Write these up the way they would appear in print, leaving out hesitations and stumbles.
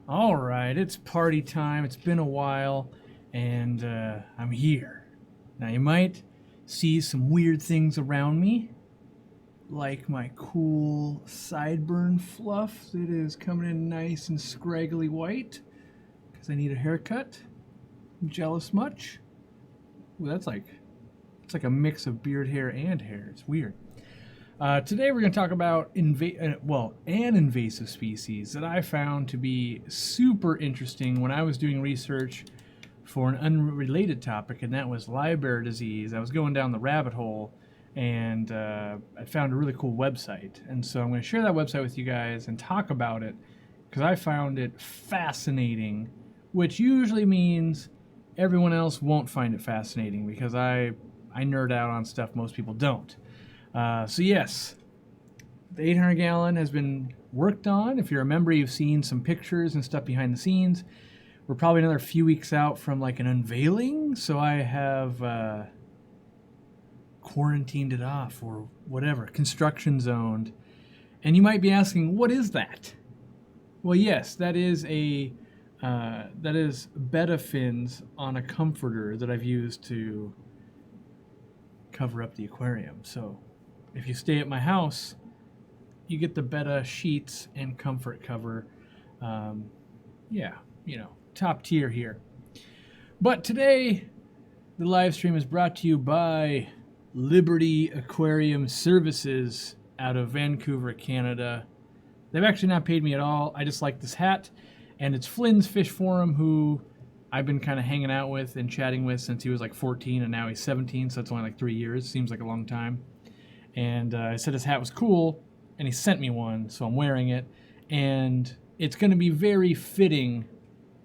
All right, it's party time. It's been a while, and I'm here. Now, you might see some weird things around me, like my cool sideburn fluff that is coming in nice and scraggly white because I need a haircut. Jealous much? Ooh, it's like a mix of beard hair and hair. It's weird. Today we're going to talk about an invasive species that I found to be super interesting when I was doing research for an unrelated topic, and that was livebearer disease. I was going down the rabbit hole, and I found a really cool website. And so I'm going to share that website with you guys and talk about it because I found it fascinating, which usually means everyone else won't find it fascinating because I nerd out on stuff most people don't. So yes, the 800 gallon has been worked on. If you're a member, you've seen some pictures and stuff behind the scenes. We're probably another few weeks out from like an unveiling, so I have quarantined it off or whatever, construction zoned. And you might be asking, what is that? Well, yes, that is betta fins on a comforter that I've used to cover up the aquarium. So if you stay at my house, you get the betta sheets and comfort cover. Top tier here. But today, the live stream is brought to you by Liberty Aquarium Services out of Vancouver, Canada. They've actually not paid me at all. I just like this hat. And it's Flynn's Fish Forum, who I've been kind of hanging out with and chatting with since he was like 14, and now he's 17, so it's only like 3 years. Seems like a long time. And I said his hat was cool, and he sent me one, so I'm wearing it. And it's going to be very fitting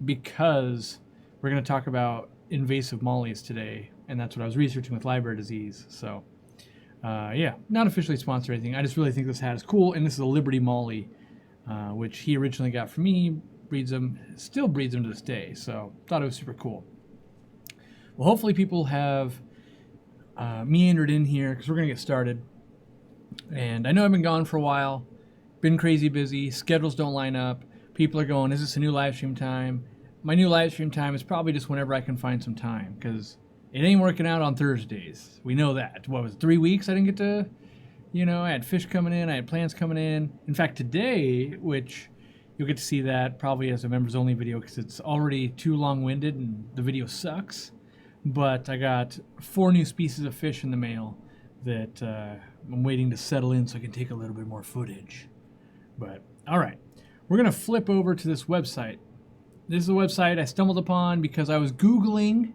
because we're going to talk about invasive mollies today, and that's what I was researching with livebearer disease. So, not officially sponsored or anything. I just really think this hat is cool, and this is a Liberty Molly, which he originally got from me. Breeds them, still breeds them to this day, so thought it was super cool. Well, hopefully people have meandered in here because we're going to get started. And I know I've been gone for a while, been crazy busy, schedules don't line up. People are going, is this a new live stream time? My new live stream time is probably just whenever I can find some time because it ain't working out on Thursdays. We know that. What was it, 3 weeks I didn't get to, I had fish coming in, I had plants coming in. In fact, today, which you'll get to see that probably as a members only video because it's already too long-winded and the video sucks. But I got 4 new species of fish in the mail that I'm waiting to settle in so I can take a little bit more footage. But all right, we're going to flip over to this website. This is a website I stumbled upon because I was Googling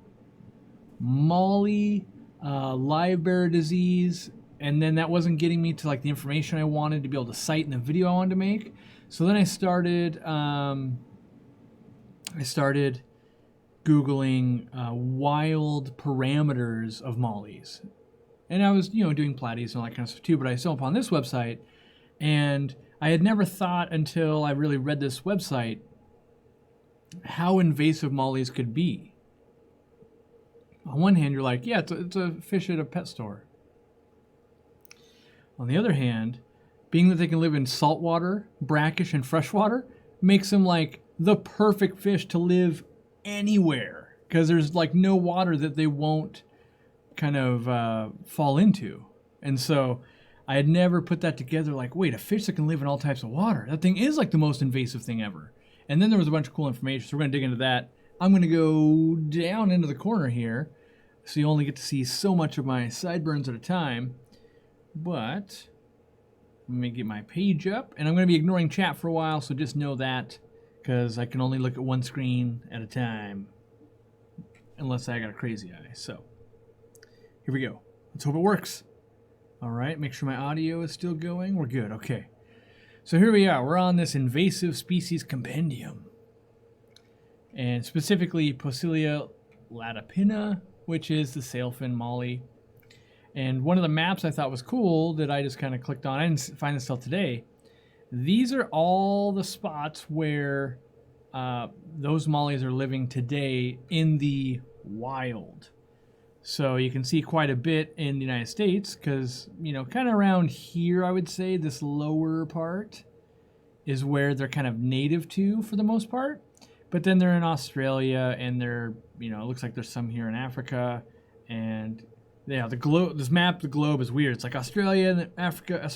molly livebearer disease, and then that wasn't getting me to like the information I wanted to be able to cite in the video I wanted to make. So then I started Googling wild parameters of mollies. And I was, doing platies and all that kind of stuff too, but I stumbled upon this website, and I had never thought until I really read this website how invasive mollies could be. On one hand, you're like, yeah, it's a fish at a pet store. On the other hand, being that they can live in saltwater, brackish, and freshwater makes them like the perfect fish to live anywhere because there's like no water that they won't kind of fall into. And so I had never put that together like, wait, a fish that can live in all types of water. That thing is like the most invasive thing ever. And then there was a bunch of cool information, so we're going to dig into that. I'm going to go down into the corner here so you only get to see so much of my sideburns at a time. But let me get my page up, and I'm going to be ignoring chat for a while, so just know that, because I can only look at one screen at a time, unless I got a crazy eye. So, here we go. Let's hope it works. All right, make sure my audio is still going. We're good, okay. So here we are. We're on this Invasive Species Compendium, and specifically Posilia latipina, which is the sailfin molly. And one of the maps I thought was cool that I just kind of clicked on, I didn't find this till today. These are all the spots where those mollies are living today in the wild. So you can see quite a bit in the United States because, kind of around here, I would say, this lower part is where they're kind of native to for the most part. But then they're in Australia, and they're, it looks like there's some here in Africa. And yeah, the globe, this map, the globe is weird. It's like Australia and Africa,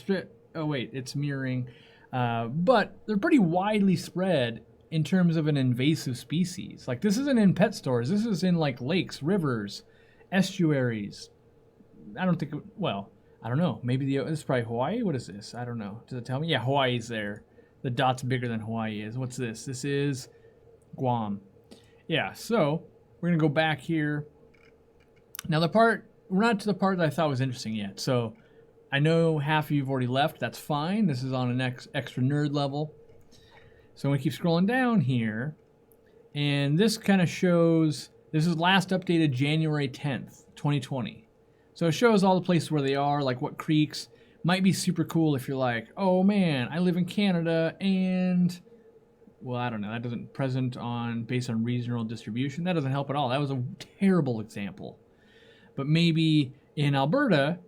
oh wait, it's mirroring. But they're pretty widely spread in terms of an invasive species. Like, this isn't in pet stores. This is in like lakes, rivers, estuaries. I don't think, I don't know. Maybe this is probably Hawaii. What is this? I don't know. Does it tell me? Yeah, Hawaii's there. The dot's bigger than Hawaii is. What's this? This is Guam. Yeah, so we're going to go back here. Now we're not to the part that I thought was interesting yet. So I know half of you've already left. That's fine. This is on an extra nerd level. So we keep scrolling down here. And this kind of shows, this is last updated January 10th, 2020. So it shows all the places where they are, like what creeks. Might be super cool if you're like, oh man, I live in Canada and, well, I don't know. That doesn't based on regional distribution. That doesn't help at all. That was a terrible example. But maybe in Alberta,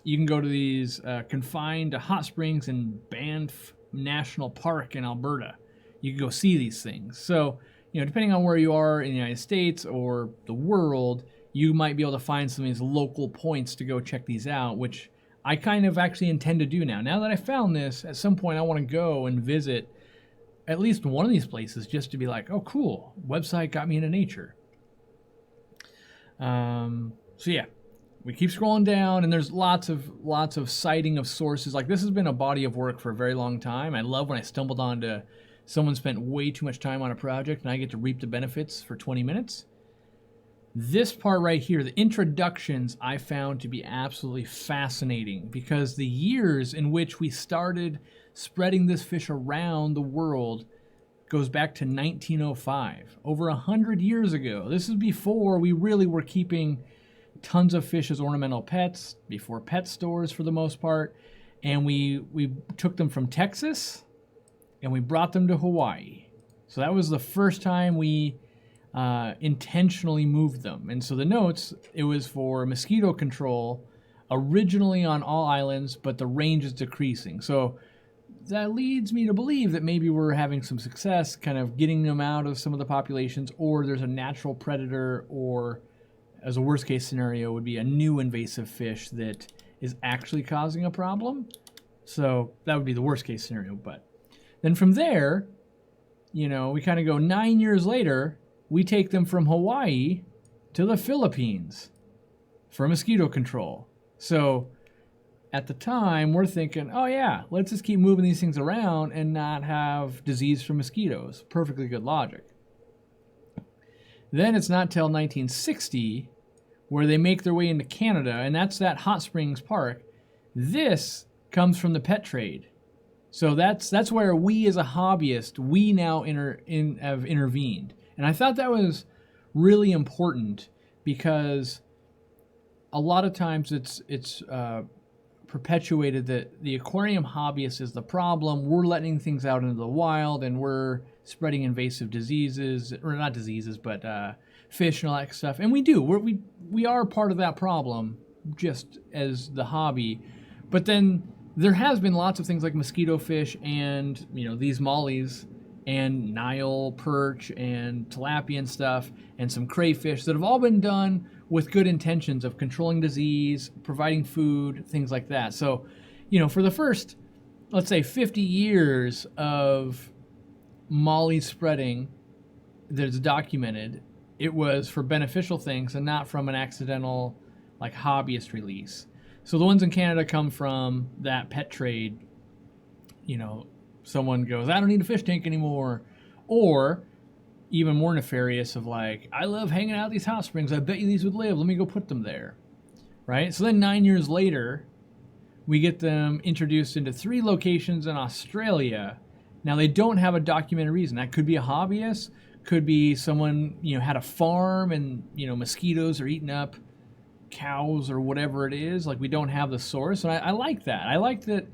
you can go to these confined hot springs in Banff National Park in Alberta. You can go see these things. So, depending on where you are in the United States or the world, you might be able to find some of these local points to go check these out, which I kind of actually intend to do now. Now that I found this, at some point I want to go and visit at least one of these places just to be like, oh, cool, website got me into nature. So yeah, we keep scrolling down, and there's lots of citing of sources. Like, this has been a body of work for a very long time. I love when I stumbled onto someone spent way too much time on a project and I get to reap the benefits for 20 minutes. This part right here, the introductions, I found to be absolutely fascinating, because the years in which we started spreading this fish around the world goes back to 1905, over 100 years ago. This is before we really were keeping tons of fish as ornamental pets, before pet stores for the most part, and we took them from Texas and we brought them to Hawaii. So that was the first time we intentionally moved them. And so the notes, it was for mosquito control, originally on all islands, but the range is decreasing. So that leads me to believe that maybe we're having some success kind of getting them out of some of the populations, or there's a natural predator, or as a worst case scenario would be a new invasive fish that is actually causing a problem. So that would be the worst case scenario. But then from there, we kind of go 9 years later, we take them from Hawaii to the Philippines for mosquito control. So at the time, we're thinking, oh yeah, let's just keep moving these things around and not have disease from mosquitoes. Perfectly good logic. Then it's not till 1960 where they make their way into Canada, and that's that Hot Springs Park. This comes from the pet trade. So that's where we as a hobbyist, we now have intervened. And I thought that was really important, because a lot of times it's perpetuated that the aquarium hobbyist is the problem. We're letting things out into the wild, and we're spreading invasive diseases, or not diseases, but fish and all that stuff. And we do. We are part of that problem, just as the hobby. But then there has been lots of things like mosquito fish and these mollies and Nile perch and tilapia and stuff, and some crayfish that have all been done with good intentions of controlling disease, providing food, things like that. So, for the first, let's say 50 years of molly spreading that's documented, it was for beneficial things and not from an accidental, like, hobbyist release. So the ones in Canada come from that pet trade. Someone goes, I don't need a fish tank anymore. Or even more nefarious of like, I love hanging out at these hot springs. I bet you these would live. Let me go put them there. Right? So then 9 years later, we get them introduced into 3 locations in Australia. Now, they don't have a documented reason. That could be a hobbyist. Could be someone, had a farm and, mosquitoes are eating up cows or whatever it is. Like, we don't have the source. And I like that. I like that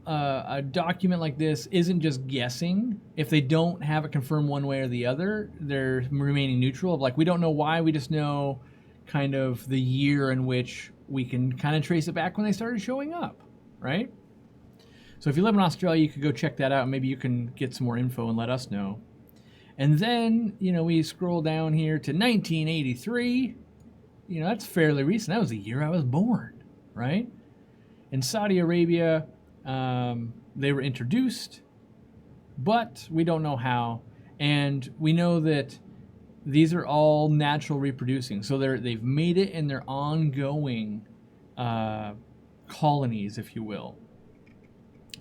a document like this isn't just guessing. If they don't have it confirmed one way or the other, they're remaining neutral. Of like, we don't know why, we just know kind of the year in which we can kind of trace it back when they started showing up, right? So if you live in Australia, you could go check that out, and maybe you can get some more info and let us know. And then, we scroll down here to 1983. That's fairly recent. That was the year I was born, right? In Saudi Arabia, they were introduced, but we don't know how. And we know that these are all natural reproducing. So they've made it in their ongoing colonies, if you will.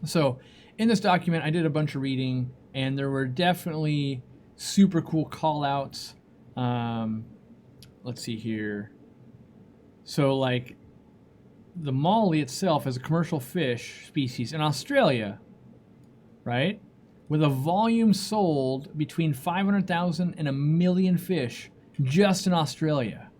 So in this document, I did a bunch of reading, and there were definitely super cool call-outs. Let's see here. So, like, the molly itself is a commercial fish species in Australia, right? With a volume sold between 500,000 and 1 million fish just in Australia.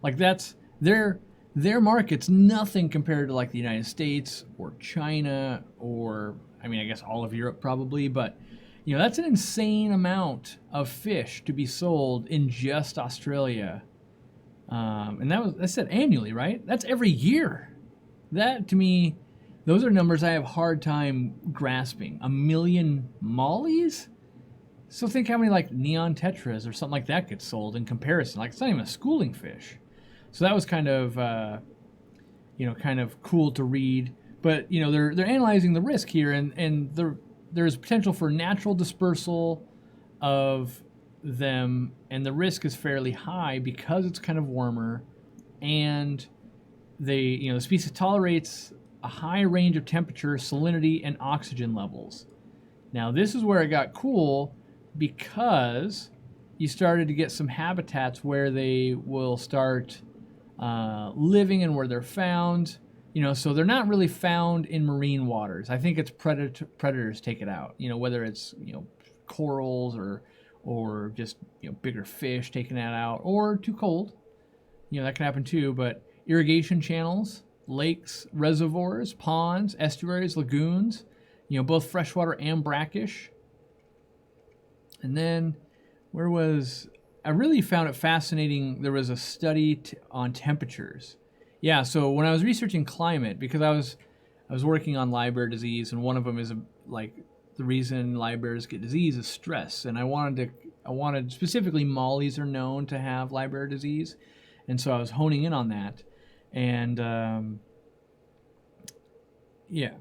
Like, that's their market's nothing compared to, like, the United States or China or, I guess all of Europe probably, but that's an insane amount of fish to be sold in just Australia. And that's said annually, right? That's every year. That, to me, those are numbers I have a hard time grasping. 1 million mollies? So think how many, like, neon tetras or something like that gets sold in comparison. Like, it's not even a schooling fish. So that was kind of cool to read. But, they're analyzing the risk here, and there's potential for natural dispersal of them, and the risk is fairly high because it's kind of warmer, and the species tolerates a high range of temperature, salinity, and oxygen levels. Now this is where it got cool, because you started to get some habitats where they will start living and where they're found. So they're not really found in marine waters. I think it's predators take it out. Whether it's corals or just bigger fish taking that out, or too cold. That can happen too. But irrigation channels, lakes, reservoirs, ponds, estuaries, lagoons, both freshwater and brackish. And then I really found it fascinating. There was a study on temperatures. Yeah, so when I was researching climate, because I was working on livebearer disease, and one of them is the reason livebearers get disease is stress, and I wanted specifically mollies are known to have livebearer disease, and so I was honing in on that, and yeah,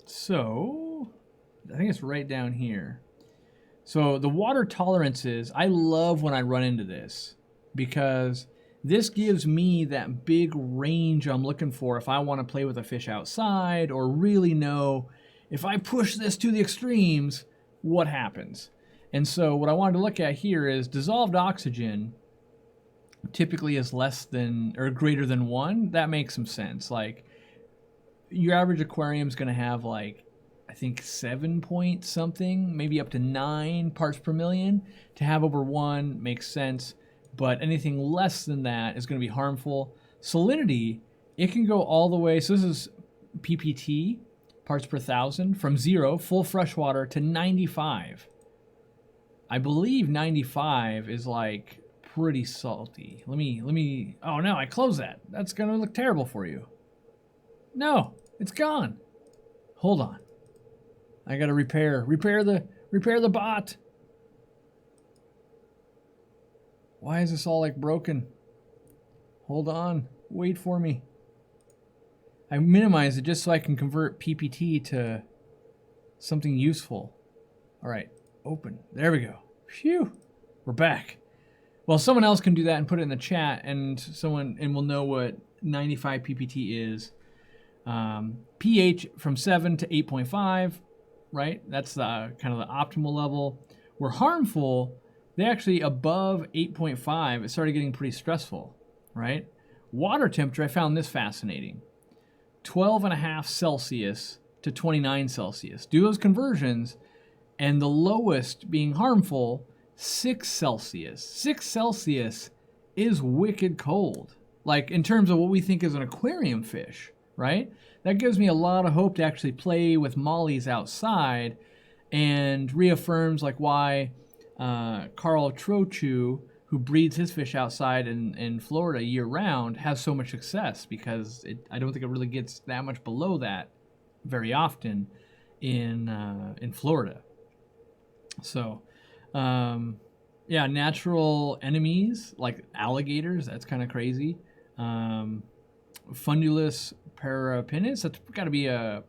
so I think it's right down here. So the water tolerances, I love when I run into this, because this gives me that big range I'm looking for if I want to play with a fish outside, or really know if I push this to the extremes, what happens. And so what I wanted to look at here is dissolved oxygen typically is less than or greater than 1. That makes some sense. Like, your average aquarium is going to have, like, I think 7 point something, maybe up to 9 parts per million. To have over 1 makes sense, but anything less than that is going to be harmful. Salinity, it can go all the way, so this is PPT, parts per thousand, from 0, full freshwater, to 95. I believe 95 is, like, pretty salty. Let me, oh no, I closed that. That's going to look terrible for you. No, it's gone. Hold on. I got to repair the bot. Why is this all, like, broken? Hold on. Wait for me. I minimized it just so I can convert PPT to something useful. All right. Open. There we go. Phew. We're back. Well, someone else can do that and put it in the chat, and we'll know what 95 PPT is. pH from 7 to 8.5, right? That's the kind of the optimal level. Where harmful, they actually above 8.5, it started getting pretty stressful, right? Water temperature, I found this fascinating. 12.5 Celsius to 29 Celsius. Do those conversions, and the lowest being harmful, 6 Celsius. 6 Celsius is wicked cold. Like, in terms of what we think is an aquarium fish, right? That gives me a lot of hope to actually play with mollies outside, and reaffirms, like, why Carl Trochu, who breeds his fish outside in Florida year-round, has so much success, because I don't think it really gets that much below that very often in Florida. So, yeah, natural enemies like alligators. That's kind of crazy. Fundulus parapinus. That's got to be a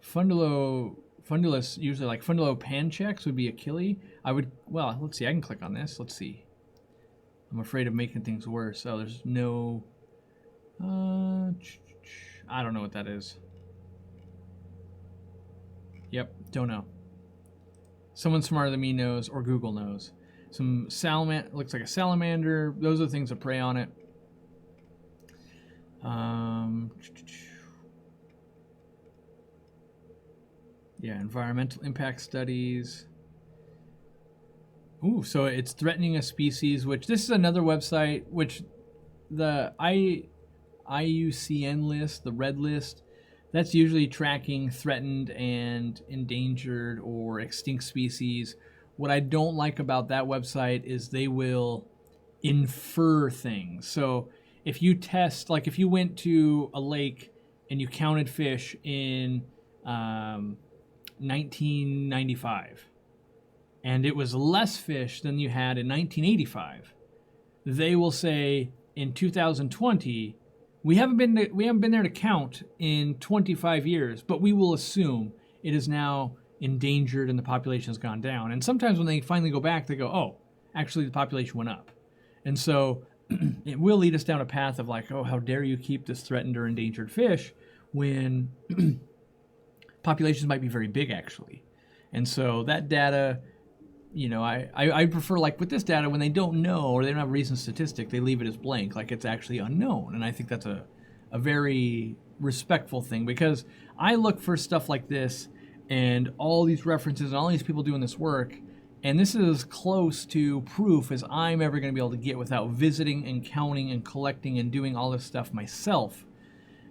fundulus. Usually, like fundulo panchex would be Achille. Well, let's see. I can click on this. Let's see. I'm afraid of making things worse. Oh, there's no. I don't know what that is. Yep, don't know. Someone smarter than me knows, or Google knows. Some salamander, looks like a salamander. Those are the things that prey on it. Yeah, environmental impact studies. Ooh, so it's threatening a species, which this is another website, which the IUCN list, the red list, that's usually tracking threatened and endangered or extinct species. What I don't like about that website is they will infer things. So if you test, like if you went to a lake and you counted fish in 1995, and it was less fish than you had in 1985, they will say in 2020, we haven't been there to count in 25 years, but we will assume it is now endangered and the population has gone down. And sometimes when they finally go back, they go, oh, actually the population went up. And so it will lead us down a path of like, oh, how dare you keep this threatened or endangered fish when populations might be very big actually. And so that data, you know, I prefer, like with this data, when they don't know or they don't have a recent statistic, they leave it as blank, like it's actually unknown. And I think that's a very respectful thing, because I look for stuff like this and all these references and all these people doing this work, and this is as close to proof as I'm ever going to be able to get without visiting and counting and collecting and doing all this stuff myself.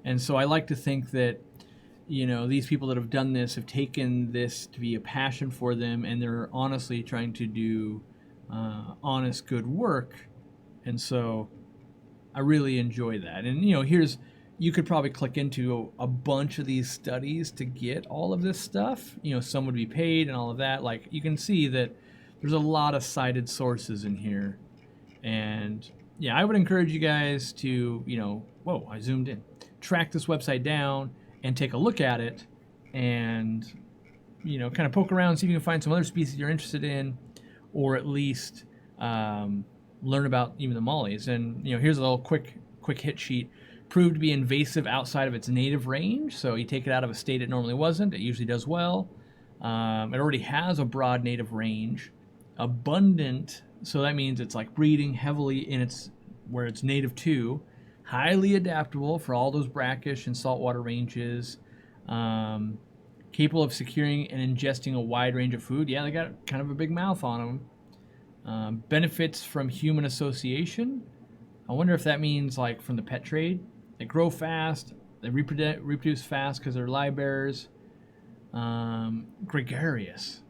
And so I like to think that, you know, these people that have done this have taken this to be a passion for them, and they're honestly trying to do honest, good work. And so I really enjoy that. And, you know, you could probably click into a bunch of these studies to get all of this stuff. You know, some would be paid and all of that. Like, you can see that there's a lot of cited sources in here. And yeah, I would encourage you guys to, you know, whoa, I zoomed in, track this website down and take a look at it and, you know, kind of poke around, see if you can find some other species you're interested in, or at least learn about even the mollies. And, you know, here's a little quick hit sheet. Proved to be invasive outside of its native range. So you take it out of a state it normally wasn't, it usually does well. It already has a broad native range. Abundant, so that means it's like breeding heavily in where it's native to. Highly adaptable for all those brackish and saltwater ranges. Capable of securing and ingesting a wide range of food. Yeah, they got kind of a big mouth on them. Benefits from human association. I wonder if that means like from the pet trade. They grow fast. They reproduce fast because they're live bearers. Gregarious.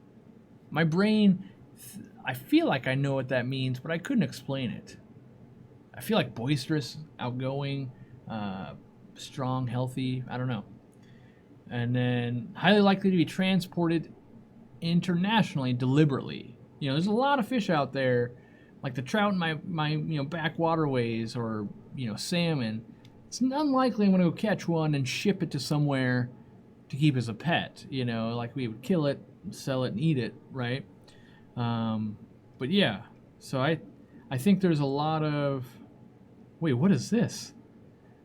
My brain, I feel like I know what that means, but I couldn't explain it. I feel like boisterous, outgoing, strong, healthy. I don't know. And then highly likely to be transported internationally deliberately. You know, there's a lot of fish out there, like the trout in my back waterways, or, you know, salmon. It's unlikely I'm going to go catch one and ship it to somewhere to keep as a pet. You know, like we would kill it, sell it, and eat it, right? But yeah, so I think there's a lot of... Wait, what is this?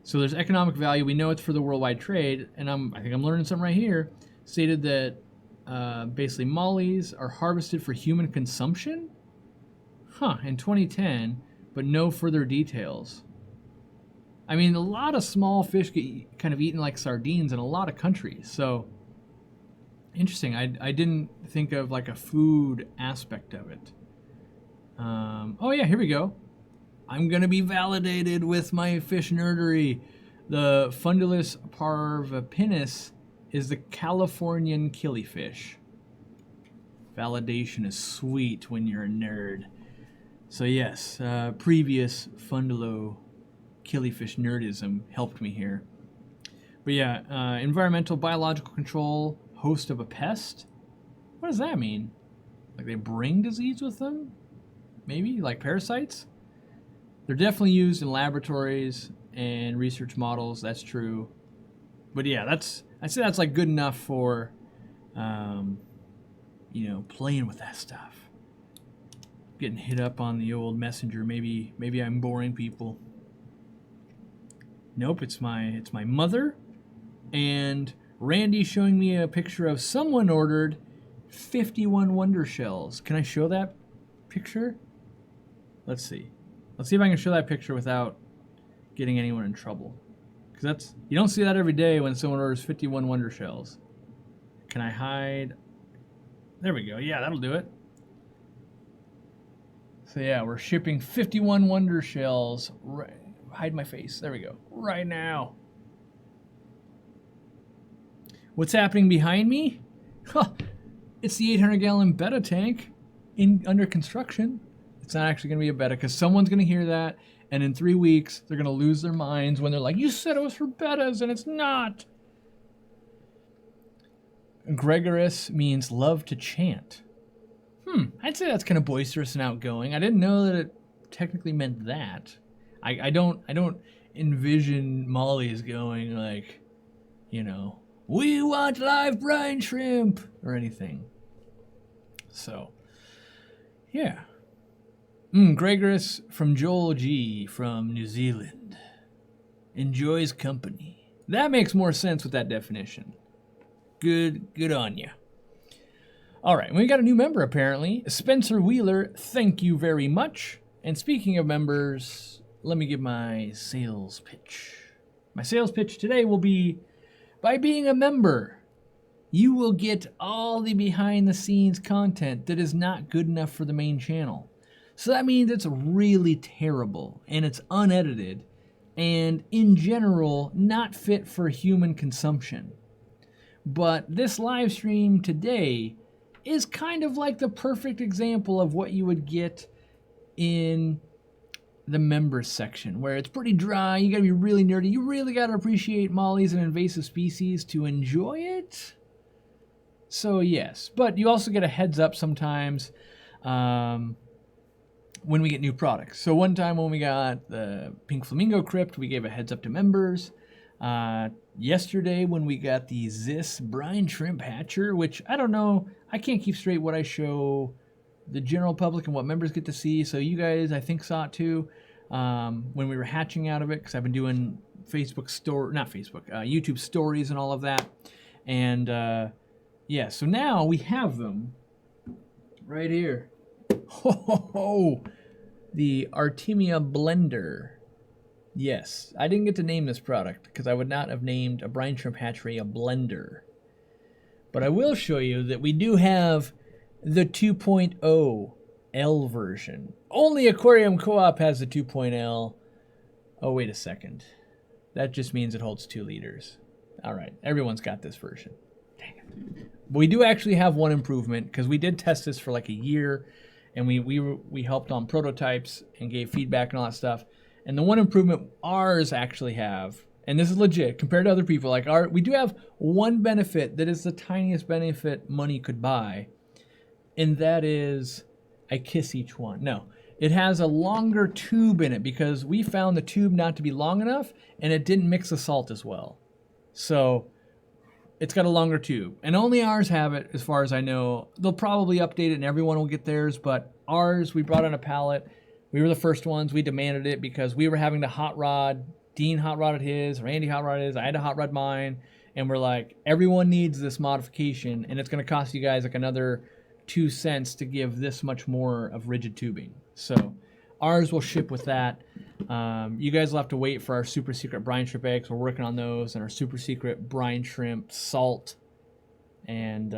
So there's economic value. We know it's for the worldwide trade, and I think I'm learning something right here. Stated that basically mollies are harvested for human consumption? In 2010, but no further details. I mean, a lot of small fish get kind of eaten like sardines in a lot of countries. So, interesting. I didn't think of like a food aspect of it. Oh yeah, here we go. I'm going to be validated with my fish nerdery. The Fundulus parvipinus is the Californian killifish. Validation is sweet when you're a nerd. So yes, previous Fundulo killifish nerdism helped me here. But yeah, environmental biological control, host of a pest. What does that mean? Like they bring disease with them? Maybe like parasites? They're definitely used in laboratories and research models. That's true. But yeah, I'd say that's like good enough for, you know, playing with that stuff. Getting hit up on the old messenger. Maybe I'm boring people. Nope, it's my mother and Randy showing me a picture of someone ordered 51 wonder shells. Can I show that picture? Let's see. Let's see if I can show that picture without getting anyone in trouble. Because you don't see that every day when someone orders 51 wonder shells. Can I hide? There we go. Yeah, that'll do it. So yeah, we're shipping 51 wonder shells. Hide my face. There we go. Right now. What's happening behind me? Huh. It's the 800-gallon betta tank under construction. It's not actually going to be a betta because someone's going to hear that, and in 3 weeks, they're going to lose their minds when they're like, you said it was for bettas, and it's not. Gregorious means love to chant. I'd say that's kind of boisterous and outgoing. I didn't know that it technically meant that. I don't envision Molly's going like, you know, we want live brine shrimp or anything. So, yeah. Gregorious from Joel G. from New Zealand. Enjoys company. That makes more sense with that definition. Good on ya. All right, we got a new member apparently. Spencer Wheeler, thank you very much. And speaking of members, let me give my sales pitch. My sales pitch today will be, by being a member, you will get all the behind-the-scenes content that is not good enough for the main channel. So that means it's really terrible, and it's unedited, and in general, not fit for human consumption. But this live stream today is kind of like the perfect example of what you would get in the members section, where it's pretty dry, you gotta be really nerdy, you really gotta appreciate mollies and invasive species to enjoy it. So yes, but you also get a heads up sometimes when we get new products. So one time when we got the pink flamingo crypt, we gave a heads up to members. Yesterday when we got the ZISS brine shrimp hatcher, which I don't know, I can't keep straight what I show the general public and what members get to see. So you guys, I think, saw it too when we were hatching out of it, because I've been doing YouTube stories and all of that. And yeah, so now we have them right here. The Artemia blender. Yes, I didn't get to name this product because I would not have named a brine shrimp hatchery a blender. But I will show you that we do have the 2.0 L version. Only Aquarium Co-op has the 2.0. Oh, wait a second. That just means it holds 2 liters. All right, everyone's got this version. Dang it. But we do actually have one improvement because we did test this for like a year, and we helped on prototypes and gave feedback and all that stuff. And the one improvement ours actually have, and this is legit compared to other people, like we do have one benefit that is the tiniest benefit money could buy, and that is I kiss each one. No, it has a longer tube in it because we found the tube not to be long enough, and it didn't mix the salt as well. So it's got a longer tube, and only ours have it as far as I know. They'll probably update it and everyone will get theirs, but ours, we brought on a pallet. We were the first ones. We demanded it because we were having to hot rod. Dean hot rodded his, Randy hot rodded his, I had to hot rod mine, and we're like, everyone needs this modification, and it's going to cost you guys like another 2 cents to give this much more of rigid tubing. So ours will ship with that. You guys will have to wait for our super secret brine shrimp eggs. We're working on those, and our super secret brine shrimp salt. And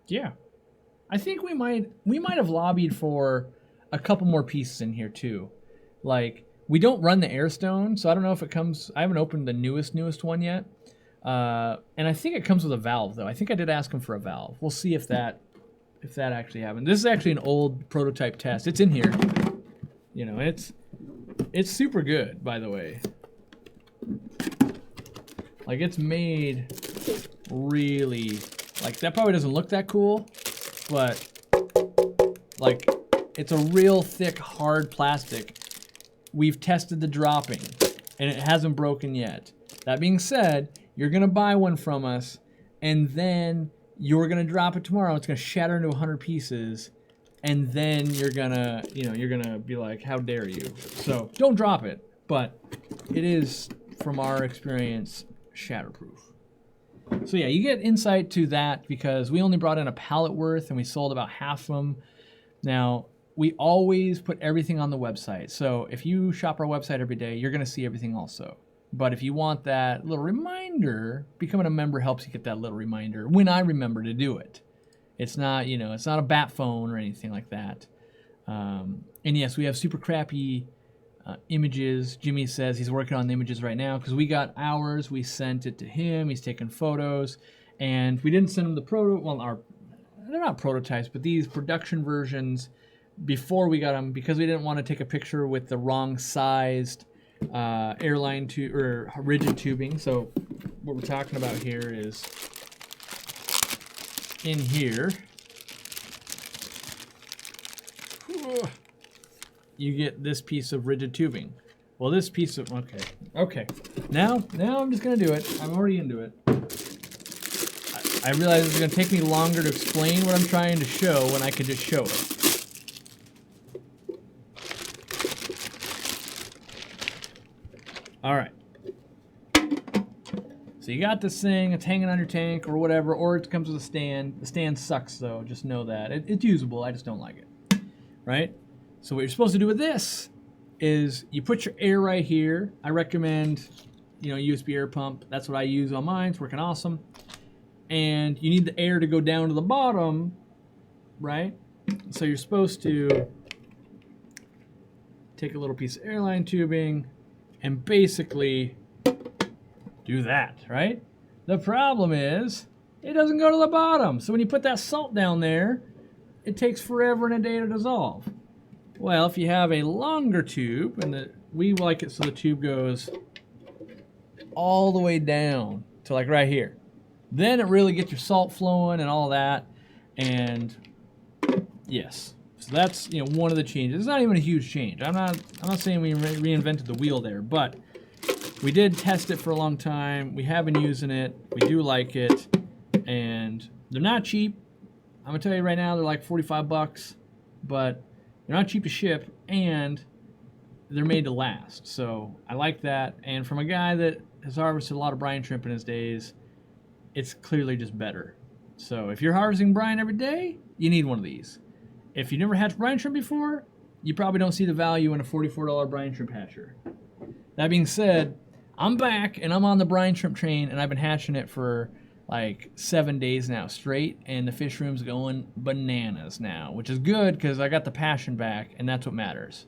yeah, I think we might have lobbied for a couple more pieces in here too. Like, we don't run the airstone, so I don't know if it comes. I haven't opened the newest one yet, and I think it comes with a valve though. I think I did ask him for a valve. We'll see if that actually happened. This is actually an old prototype test. It's in here, you know. It's super good, by the way. Like, it's made really, like, that probably doesn't look that cool, but like, it's a real thick, hard plastic. We've tested the dropping, and it hasn't broken yet. That being said, you're gonna buy one from us, and then you're gonna drop it tomorrow. It's gonna shatter into 100 pieces, and then you're gonna be like, how dare you? So don't drop it, but it is, from our experience, shatterproof. So yeah, you get insight to that because we only brought in a pallet worth and we sold about half of them. Now, we always put everything on the website. So if you shop our website every day, you're gonna see everything also. But if you want that little reminder, becoming a member helps you get that little reminder when I remember to do it. It's not, it's not a bat phone or anything like that. And yes, we have super crappy images. Jimmy says he's working on the images right now because we got ours. We sent it to him. He's taking photos, and we didn't send him the they're not prototypes, but these production versions before we got them because we didn't want to take a picture with the wrong sized airline or rigid tubing. So what we're talking about here is in here. You get this piece of rigid tubing. Well, this piece of, okay. Now I'm just gonna do it. I'm already into it. I realize it's gonna take me longer to explain what I'm trying to show when I can just show it. All right. So you got this thing, it's hanging on your tank or whatever, or it comes with a stand. The stand sucks though, just know that. It's usable, I just don't like it, right? So what you're supposed to do with this is you put your air right here. I recommend, USB air pump. That's what I use on mine. It's working awesome. And you need the air to go down to the bottom, right? So you're supposed to take a little piece of airline tubing and basically do that, right? The problem is it doesn't go to the bottom. So when you put that salt down there, it takes forever and a day to dissolve. Well, if you have a longer tube, and we like it so the tube goes all the way down to like right here, then it really gets your salt flowing and all that. And yes, so that's one of the changes. It's not even a huge change. I'm not saying we reinvented the wheel there, but we did test it for a long time. We have been using it. We do like it, and they're not cheap. I'm gonna tell you right now, they're like 45 bucks, but they're not cheap to ship, and they're made to last. So I like that. And from a guy that has harvested a lot of brine shrimp in his days, it's clearly just better. So if you're harvesting brine every day, you need one of these. If you never hatched brine shrimp before, you probably don't see the value in a $44 brine shrimp hatcher. That being said, I'm back and I'm on the brine shrimp train, and I've been hatching it for like 7 days now straight, and the fish room's going bananas now, which is good because I got the passion back, and that's what matters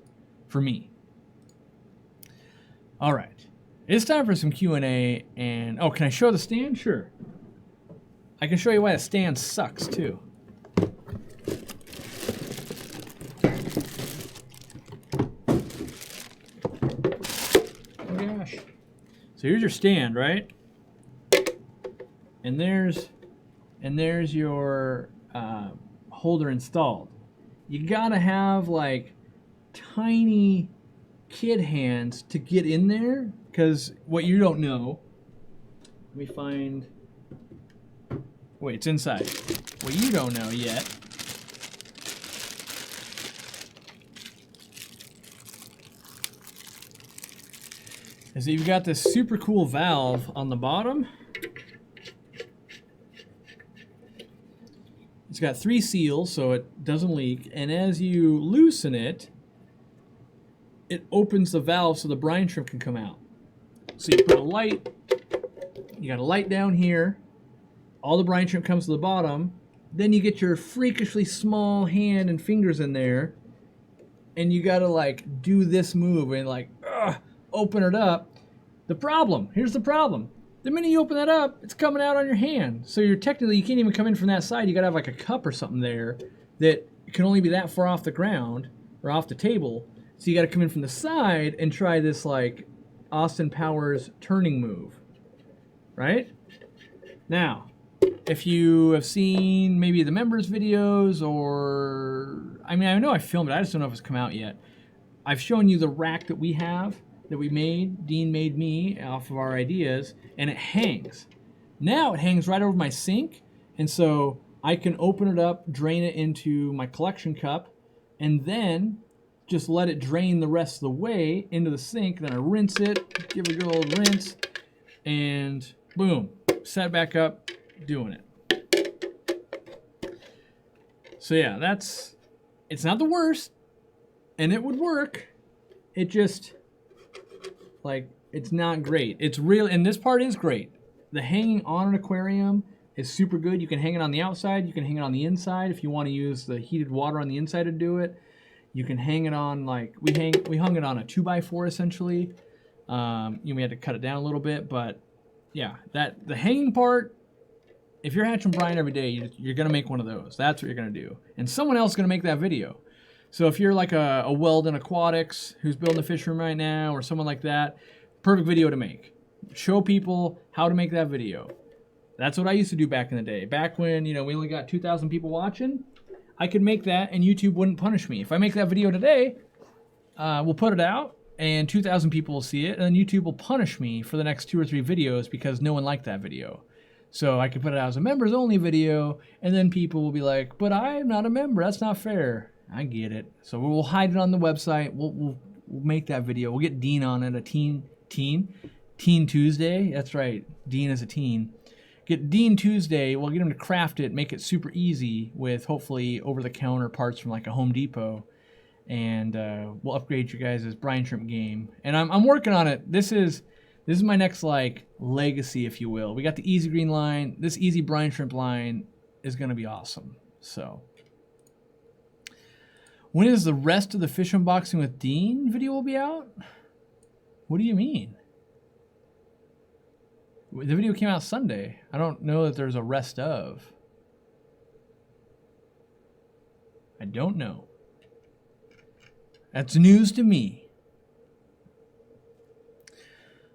for me. All right, it's time for some Q&A, and oh, can I show the stand? Sure. I can show you why the stand sucks too. Oh gosh. So here's your stand, right? And there's your holder installed. You gotta have like tiny kid hands to get in there, because what you don't know, let me find, wait, it's inside. What you don't know yet is that you've got this super cool valve on the bottom. It's got 3 seals so it doesn't leak, and as you loosen it, it opens the valve so the brine shrimp can come out. So you put a light, you got a light down here, all the brine shrimp comes to the bottom, then you get your freakishly small hand and fingers in there, and you gotta like do this move and like open it up. Here's the problem. The minute you open that up, it's coming out on your hand. So you can't even come in from that side. You gotta have like a cup or something there that can only be that far off the ground or off the table. So you gotta come in from the side and try this like Austin Powers turning move. right? Now, if you have seen maybe the members videos, or I mean, I know I filmed it, I just don't know if it's come out yet. I've shown you the rack that we have, that we made, Dean made me off of our ideas, and it hangs. Now it hangs right over my sink, and so I can open it up, drain it into my collection cup, and then just let it drain the rest of the way into the sink. Then I rinse it, give it a good old rinse, and boom, set it back up, doing it. So yeah, it's not the worst, and it would work. It just, like, it's not great. It's real, and this part is great. The hanging on an aquarium is super good. You can hang it on the outside, you can hang it on the inside if you want to use the heated water on the inside to do it. You can hang it on, like, we hung it on a 2x4 essentially. We had to cut it down a little bit, but yeah, the hanging part, if you're hatching brine every day, you're gonna make one of those. That's what you're gonna do. And someone else is gonna make that video. So if you're like a Weldon Aquatics who's building a fish room right now, or someone like that, perfect video to make. Show people how to make that video. That's what I used to do back in the day. Back when, we only got 2,000 people watching, I could make that and YouTube wouldn't punish me. If I make that video today, we'll put it out and 2,000 people will see it, and then YouTube will punish me for the next 2 or 3 videos because no one liked that video. So I could put it out as a members only video, and then people will be like, but I'm not a member, that's not fair. I get it. So we'll hide it on the website. We'll make that video. We'll get Dean on it, a Teen Tuesday. That's right, Dean is a teen. Get Dean Tuesday, we'll get him to craft it, make it super easy with hopefully over-the-counter parts from like a Home Depot, and we'll upgrade you guys' brine shrimp game. And I'm working on it. This is my next like legacy, if you will. We got the Easy Green line. This Easy Brine Shrimp line is going to be awesome. So, when is the rest of the fish unboxing with Dean video will be out? What do you mean? The video came out Sunday. I don't know that there's a rest of. I don't know. That's news to me.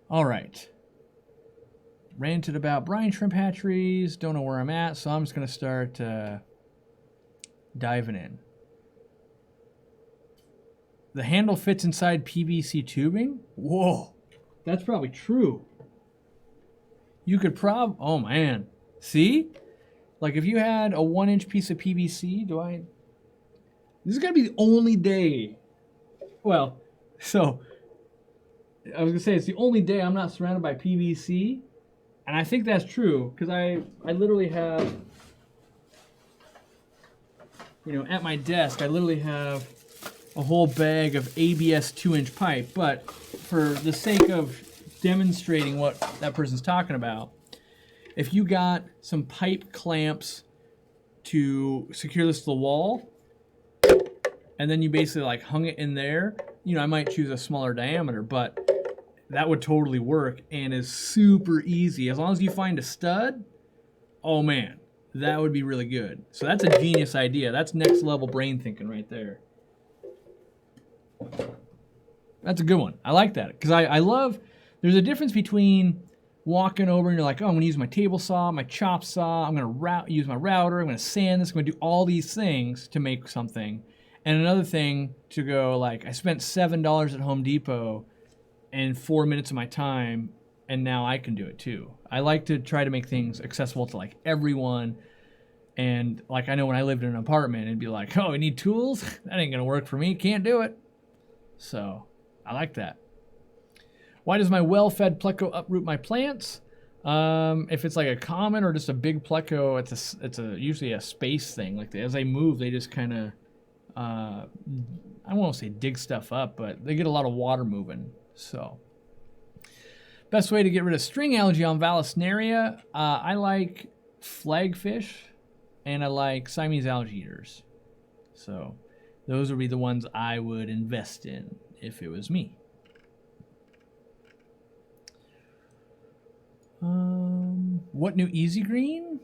All right. Ranted about brine shrimp hatcheries. Don't know where I'm at, so I'm just going to start diving in. The handle fits inside PVC tubing? Whoa. That's probably true. You could oh man. See? Like if you had a 1-inch piece of PVC, this is gonna be the only day. Well, so I was gonna say it's the only day I'm not surrounded by PVC. And I think that's true, because I literally have, at my desk, I literally have a whole bag of ABS 2-inch pipe. But for the sake of demonstrating what that person's talking about, if you got some pipe clamps to secure this to the wall, and then you basically like hung it in there, I might choose a smaller diameter, but that would totally work and is super easy. As long as you find a stud, oh man, that would be really good. So that's a genius idea. That's next level brain thinking right there. That's a good one. I like that, because I love, there's a difference between walking over and you're like, oh, I'm going to use my table saw, my chop saw, I'm going to use my router, I'm going to sand this, I'm going to do all these things to make something. And another thing to go like, I spent $7 at Home Depot and 4 minutes of my time, and now I can do it too. I like to try to make things accessible to like everyone. And like, I know when I lived in an apartment, it'd be like, oh, you need tools? That ain't going to work for me. Can't do it. So I like that. Why does my well-fed pleco uproot my plants? If it's like a common or just a big pleco, it's usually a space thing. Like as they move, they just kind of, I won't say dig stuff up, but they get a lot of water moving. So, best way to get rid of string algae on Vallisneria, I like flagfish and I like Siamese algae eaters. So, those would be the ones I would invest in if it was me. What new Easy Green?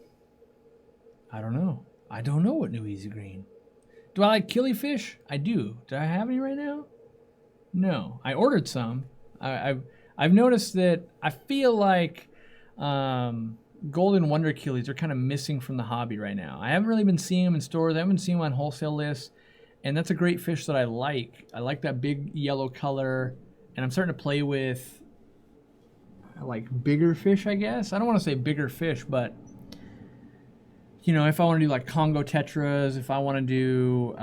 I don't know. I don't know what new Easy Green. Do I like killifish? I do. Do I have any right now? No. I ordered some. I've noticed that I feel like golden wonder killies are kind of missing from the hobby right now. I haven't really been seeing them in stores. I haven't been seeing them on wholesale lists, and that's a great fish that I like. I like that big yellow color, and I'm starting to play with like bigger fish, I guess. I don't want to say bigger fish, but you know, if I want to do like Congo tetras, if I want to do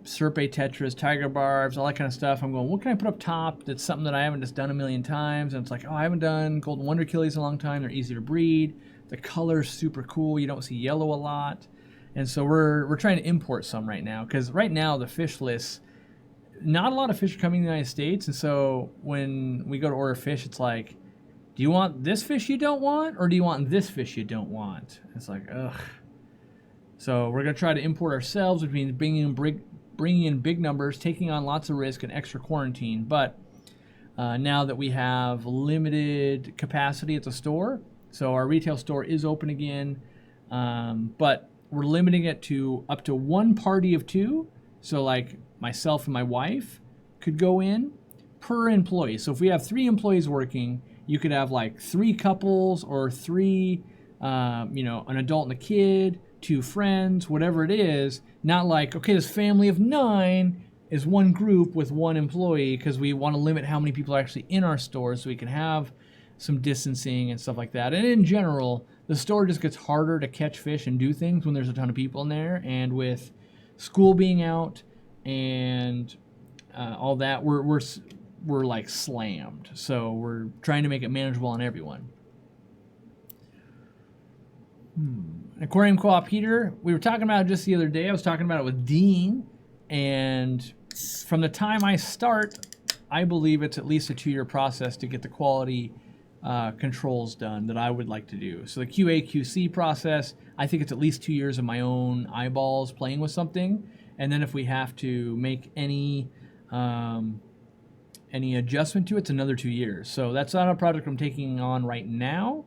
Serpe tetras, tiger barbs, all that kind of stuff, I'm going, what can I put up top that's something that I haven't just done a million times? And it's like, oh, I haven't done golden wonder killies in a long time. They're easy to breed. The color's super cool. You don't see yellow a lot. And so we're trying to import some right now, because right now the fish lists, not a lot of fish are coming to the United States. And so when we go to order fish, it's like, do you want this fish you don't want, or do you want this fish you don't want? It's like, ugh. So we're going to try to import ourselves, which means bringing in big numbers, taking on lots of risk and extra quarantine. But now that we have limited capacity at the store, so our retail store is open again, but we're limiting it to up to one party of two. So like myself and my wife could go in per employee. So if we have 3 employees working, you could have like 3 couples or 3, an adult and a kid, 2 friends, whatever it is. Not like, okay, this family of 9 is one group with 1 employee, because we want to limit how many people are actually in our store so we can have some distancing and stuff like that. And in general, the store just gets harder to catch fish and do things when there's a ton of people in there. And with school being out and all that, we're like slammed. So we're trying to make it manageable on everyone. An Aquarium Co-op heater. We were talking about it just the other day. I was talking about it with Dean, and from the time I start, I believe it's at least a 2-year process to get the quality controls done that I would like to do. So the QA/QC process, I think it's at least 2 years of my own eyeballs playing with something, and then if we have to make any adjustment to it, it's another 2 years. So that's not a project I'm taking on right now,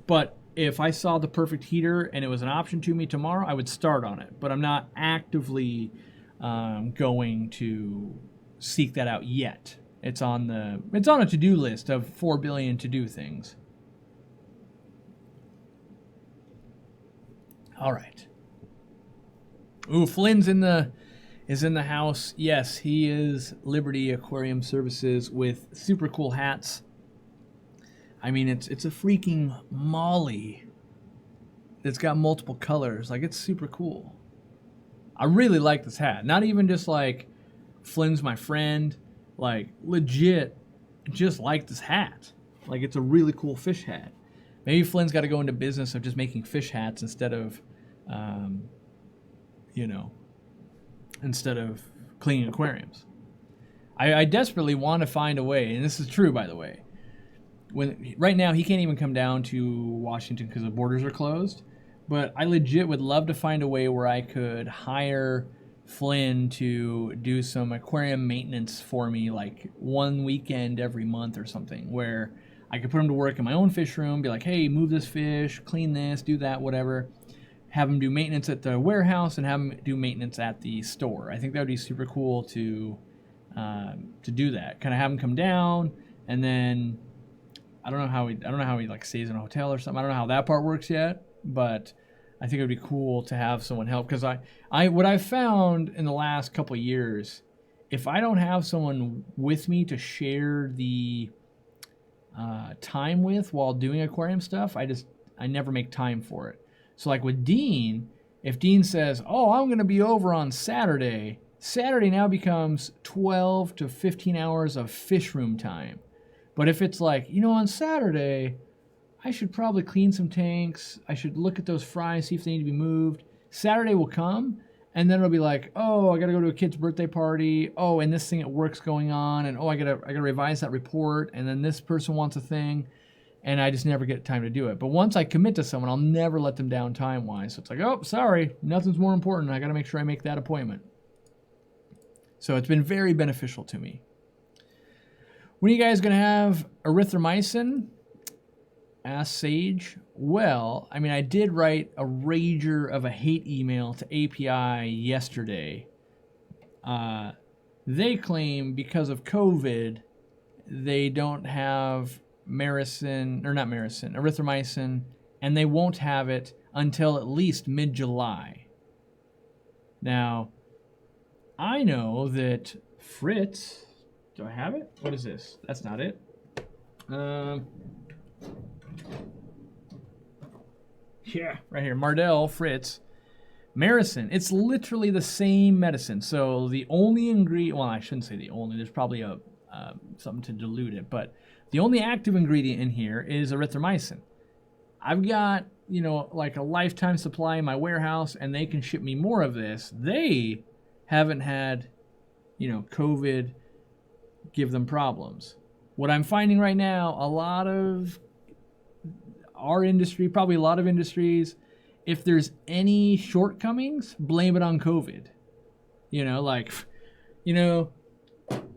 but if I saw the perfect heater and it was an option to me tomorrow, I would start on it. But I'm not actively going to seek that out yet. It's on a to-do list of 4 billion to-do things. All right. Ooh, Flynn's is in the house. Yes, he is Liberty Aquarium Services with super cool hats. I mean, it's a freaking molly that's got multiple colors. Like, it's super cool. I really like this hat. Not even just like Flynn's my friend. Like, legit, just like this hat. Like, it's a really cool fish hat. Maybe Flynn's got to go into business of just making fish hats instead of, instead of cleaning aquariums. I desperately want to find a way, and this is true, by the way. Right now he can't even come down to Washington because the borders are closed, but I legit would love to find a way where I could hire Flynn to do some aquarium maintenance for me, like one weekend every month or something, where I could put him to work in my own fish room, be like, hey, move this fish, clean this, do that, whatever. Have him do maintenance at the warehouse and have him do maintenance at the store. I think that would be super cool to do that. Kind of have him come down, and then I don't know how he like stays in a hotel or something. I don't know how that part works yet, but I think it would be cool to have someone help, because what I've found in the last couple of years, if I don't have someone with me to share the time with while doing aquarium stuff, I never make time for it. So like with Dean, if Dean says, oh, I'm going to be over on Saturday now becomes 12 to 15 hours of fish room time. But if it's like, on Saturday, I should probably clean some tanks. I should look at those fries, see if they need to be moved. Saturday will come, and then it'll be like, oh, I got to go to a kid's birthday party. Oh, and this thing at work's going on. And oh, I got to revise that report. And then this person wants a thing. And I just never get time to do it. But once I commit to someone, I'll never let them down time-wise. So it's like, oh, sorry, nothing's more important. I got to make sure I make that appointment. So it's been very beneficial to me. When are you guys going to have erythromycin? Asked Sage. Well, I mean, I did write a rager of a hate email to API yesterday. They claim because of COVID, they don't have erythromycin, and they won't have it until at least mid-July. Now, I know that Fritz, do I have it? What is this? That's not it. Yeah, right here, Mardell, Fritz. Maricin, it's literally the same medicine. So the only ingredient, well, I shouldn't say the only, there's probably something to dilute it, but the only active ingredient in here is erythromycin. I've got, like a lifetime supply in my warehouse, and they can ship me more of this. They haven't had, COVID give them problems. What I'm finding right now, a lot of our industry, probably a lot of industries, if there's any shortcomings, blame it on COVID.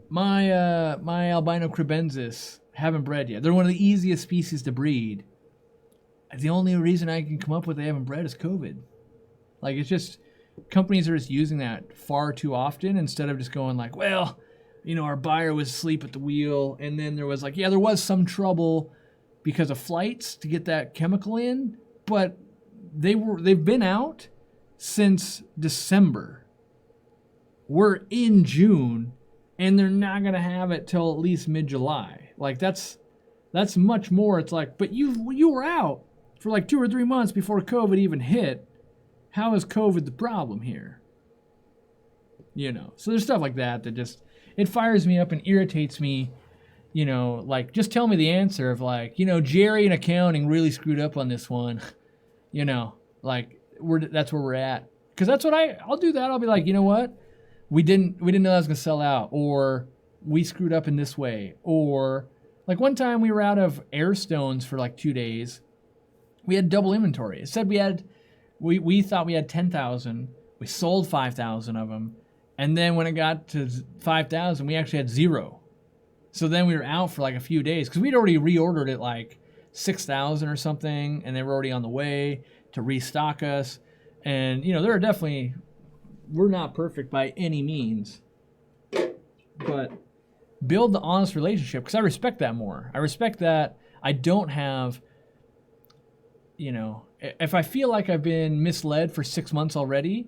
My albino crebensis haven't bred yet. They're one of the easiest species to breed. The only reason I can come up with they haven't bred is COVID. Like, it's just, companies are just using that far too often instead of just going like, well, our buyer was asleep at the wheel, and then there was there was some trouble because of flights to get that chemical in, but they've been out since December. We're in June, and they're not gonna have it till at least mid-July. Like, that's much more. It's like, but you were out for like 2 or 3 months before COVID even hit. How is COVID the problem here? So there's stuff like that just, it fires me up and irritates me. Just tell me the answer of Jerry in accounting really screwed up on this one. That's where we're at. Because that's what I'll do that. I'll be like, you know what? We didn't know that was going to sell out, or we screwed up in this way. Or one time we were out of air stones for 2 days. We had double inventory. It said we thought we had 10,000. We sold 5,000 of them. And then when it got to 5,000, we actually had 0. So then we were out for a few days because we'd already reordered it 6,000 or something, and they were already on the way to restock us. And, there are definitely, we're not perfect by any means, but build the honest relationship, because I respect that more. I respect that I don't have, if I feel like I've been misled for 6 months already,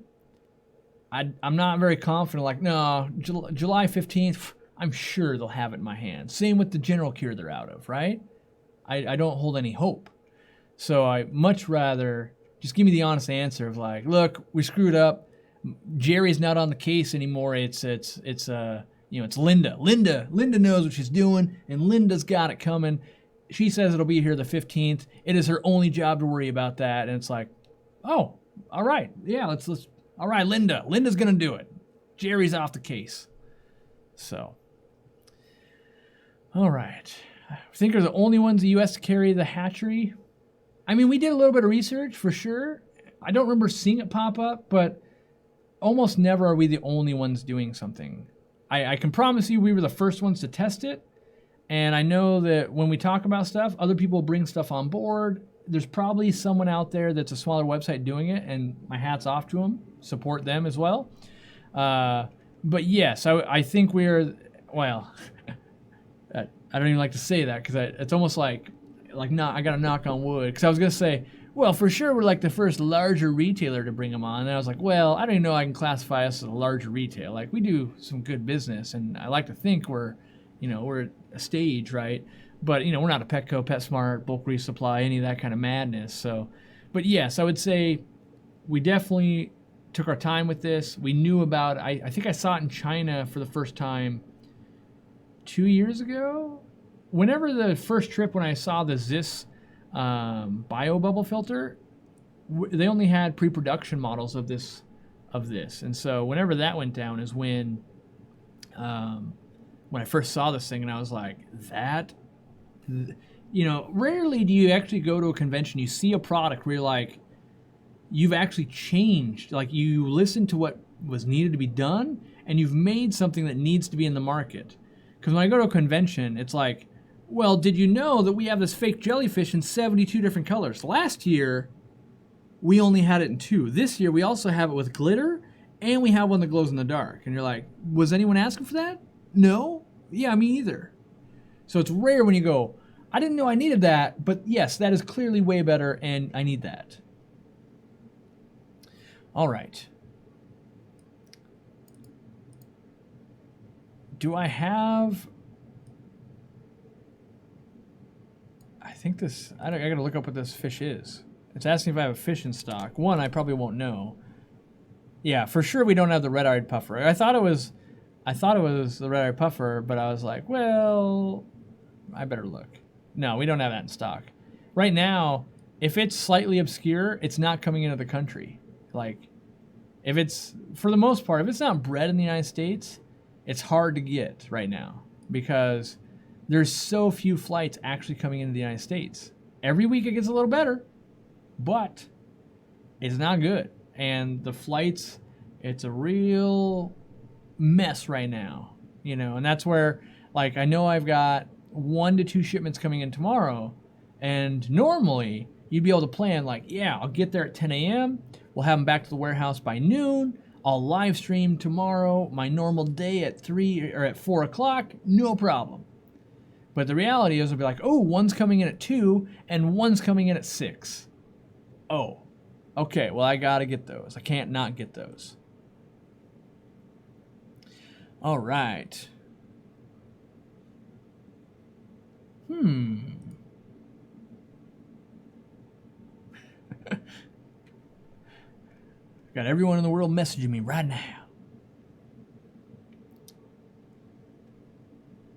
I'm not very confident, no, July 15th, I'm sure they'll have it in my hands. Same with the general cure they're out of, right? I don't hold any hope. So I much rather just give me the honest answer of look, we screwed up. Jerry's not on the case anymore. It's Linda. Linda knows what she's doing, and Linda's got it coming. She says it'll be here the 15th. It is her only job to worry about that. And it's oh, all right. Yeah, let's all right, Linda. Linda's going to do it. Jerry's off the case. So, all right. I think they're the only ones in the U.S. to carry the hatchery. I mean, we did a little bit of research for sure. I don't remember seeing it pop up, but almost never are we the only ones doing something. I can promise you we were the first ones to test it. And I know that when we talk about stuff, other people bring stuff on board. There's probably someone out there that's a smaller website doing it, and my hat's off to them. Support them as well. But yes, I think we're, well, I don't even like to say that because it's almost like I got to knock on wood. Because I was going to say, well, for sure we're the first larger retailer to bring them on. And I was like, well, I don't even know I can classify us as a larger retail. We do some good business, and I like to think we're at a stage, right? But, we're not a Petco, PetSmart, bulk resupply, any of that kind of madness. So, but yes, I would say we definitely took our time with this. We knew about, I think I saw it in China for the first time 2 years ago. Whenever the first trip when I saw the ZISS bio bubble filter, they only had pre-production models of this. And so whenever that went down is when I first saw this thing, and I was like, rarely do you actually go to a convention, you see a product where you're you've actually changed, you listen to what was needed to be done, and you've made something that needs to be in the market. Because when I go to a convention, it's well, did you know that we have this fake jellyfish in 72 different colors? Last year, we only had it in 2. This year, we also have it with glitter, and we have one that glows in the dark. And you're was anyone asking for that? No? Yeah, me either. So it's rare when you go, I didn't know I needed that, but yes, that is clearly way better, and I need that. All right. Do I have... I think this... I gotta look up what this fish is. It's asking if I have a fish in stock. One, I probably won't know. Yeah, for sure we don't have the red-eyed puffer. I thought it was the red-eyed puffer, but I was like, well, I better look. No, we don't have that in stock. Right now, if it's slightly obscure, it's not coming into the country. Like, if it's, for the most part, if it's not bred in the United States, it's hard to get right now because there's so few flights actually coming into the United States. Every week it gets a little better, but it's not good. And the flights, it's a real mess right now, you know, and that's where, like, I know I've got 1 to 2 shipments coming in tomorrow, and normally you'd be able to plan, like, yeah, I'll get there at 10 a.m., we'll have them back to the warehouse by noon, I'll live stream tomorrow, my normal day at 3 or at 4 o'clock, no problem. But the reality is, it'll be like, oh, one's coming in at 2 and one's coming in at 6. Oh, okay, well, I gotta get those. I can't not get those. All right. Got everyone in the world messaging me right now.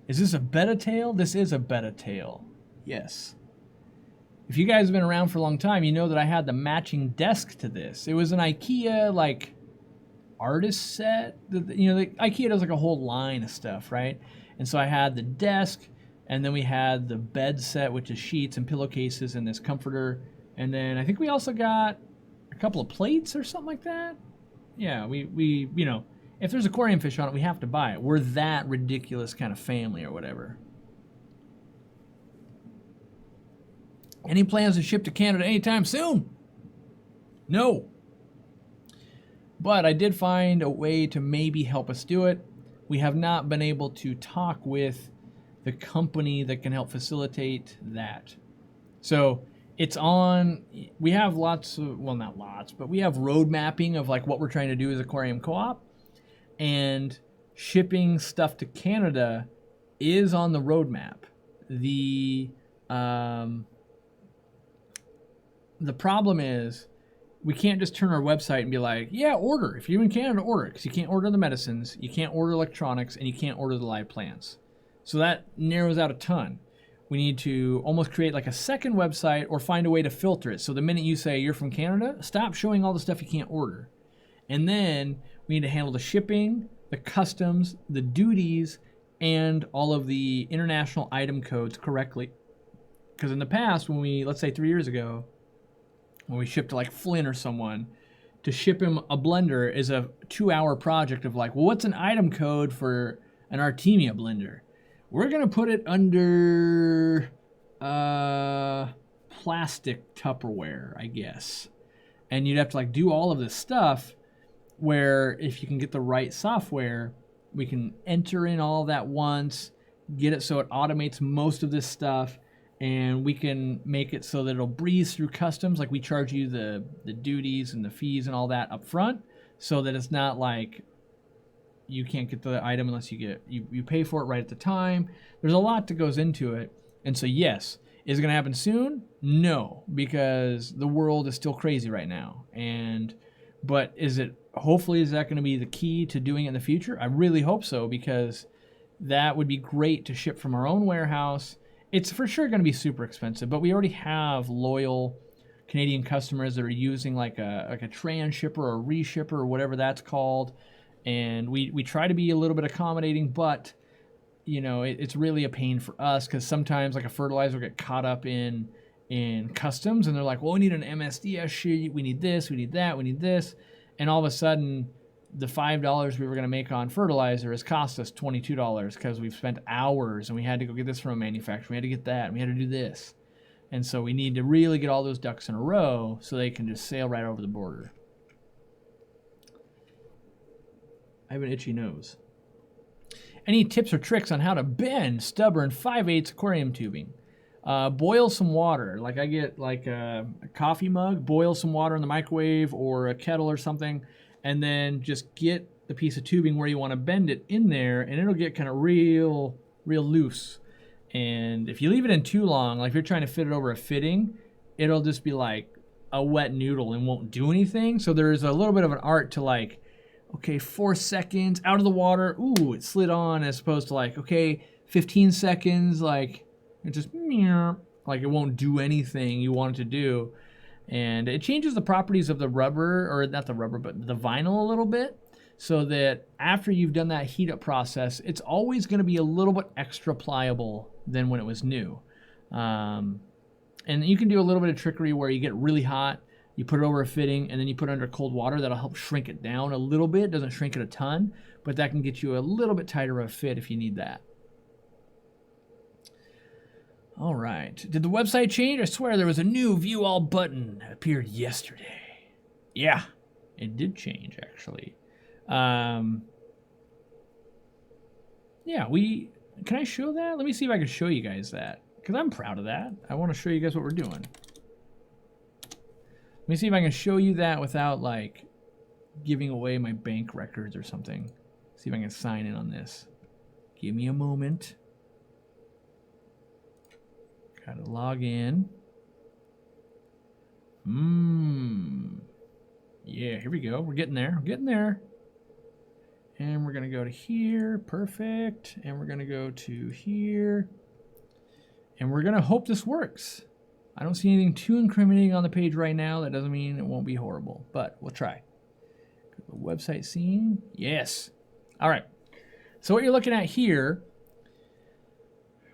Is this a betta tail? This is a betta tail. Yes. If you guys have been around for a long time, you know that I had the matching desk to this. It was an IKEA, like, artist set. You know, IKEA does like a whole line of stuff, right? And so I had the desk, and then we had the bed set, which is sheets and pillowcases and this comforter. And then I think we also got a couple of plates or something like that. Yeah, we you know, if there's aquarium fish on it, we have to buy it. We're that ridiculous kind of family or whatever. Any plans to ship to Canada anytime soon? No. But I did find a way to maybe help us do it. We have not been able to talk with the company that can help facilitate that. So it's on, we have lots of, well, not lots, but we have road mapping of like what we're trying to do as Aquarium Co-op, and shipping stuff to Canada is on the roadmap. The problem is we can't just turn our website and be like, yeah, order. If you're in Canada, order it. Because you can't order the medicines, you can't order electronics, and you can't order the live plants. So that narrows out a ton. We need to almost create like a second website or find a way to filter it. So the minute you say you're from Canada, stop showing all the stuff you can't order. And then we need to handle the shipping, the customs, the duties, and all of the international item codes correctly. Because in the past, when we, let's say 3 years ago, when we shipped to like Flynn or someone, to ship him a blender is a 2-hour project of like, well, what's an item code for an Artemia blender? We're going to put it under plastic Tupperware, I guess. And you'd have to like do all of this stuff where if you can get the right software, we can enter in all that once, get it so it automates most of this stuff, and we can make it so that it'll breeze through customs. Like we charge you the duties and the fees and all that up front, so that it's not like you can't get the item unless you pay for it right at the time. There's a lot that goes into it. And so yes, is it going to happen soon? No, because the world is still crazy right now. But is it, hopefully, is that going to be the key to doing it in the future? I really hope so, because that would be great to ship from our own warehouse. It's for sure going to be super expensive, but we already have loyal Canadian customers that are using like a trans-shipper or a reshipper or whatever that's called. And we try to be a little bit accommodating, but you know, it's really a pain for us because sometimes like a fertilizer will get caught up in customs, and they're like, well, we need an MSDS sheet, we need this, we need that, we need this. And all of a sudden, the $5 we were going to make on fertilizer has cost us $22 because we've spent hours and we had to go get this from a manufacturer, we had to get that, and we had to do this. And so we need to really get all those ducks in a row so they can just sail right over the border. I have an itchy nose. Any tips or tricks on how to bend stubborn 5/8 aquarium tubing? boil some water. Like I get like a coffee mug, boil some water in the microwave or a kettle or something, and then just get the piece of tubing where you want to bend it in there, and it'll get kind of real loose. And if you leave it in too long, like if you're trying to fit it over a fitting, it'll just be like a wet noodle and won't do anything. So there's a little bit of an art to like, okay, 4 seconds out of the water, ooh, it slid on, as opposed to like, okay, 15 seconds, like it just like it won't do anything you want it to do. And it changes the properties of the rubber, or not the rubber, but the vinyl a little bit, so that after you've done that heat up process, it's always going to be a little bit extra pliable than when it was new. And you can do a little bit of trickery where you get really hot, you put it over a fitting, and then you put it under cold water. That'll help shrink it down a little bit. It doesn't shrink it a ton, but that can get you a little bit tighter of a fit if you need that. All right. Did the website change? I swear there was a new view all button that appeared yesterday. Yeah, it did change actually. Yeah, can I show that? Let me see if I can show you guys that, because I'm proud of that. I want to show you guys what we're doing. Let me see if I can show you that without like giving away my bank records or something. See if I can sign in on this. Give me a moment. Gotta log in. Yeah, here we go. We're getting there. We're getting there. And we're gonna go to here. Perfect. And we're gonna go to here. And we're gonna hope this works. I don't see anything too incriminating on the page right now. That doesn't mean it won't be horrible, but we'll try. The website scene. Yes. All right. So what you're looking at here,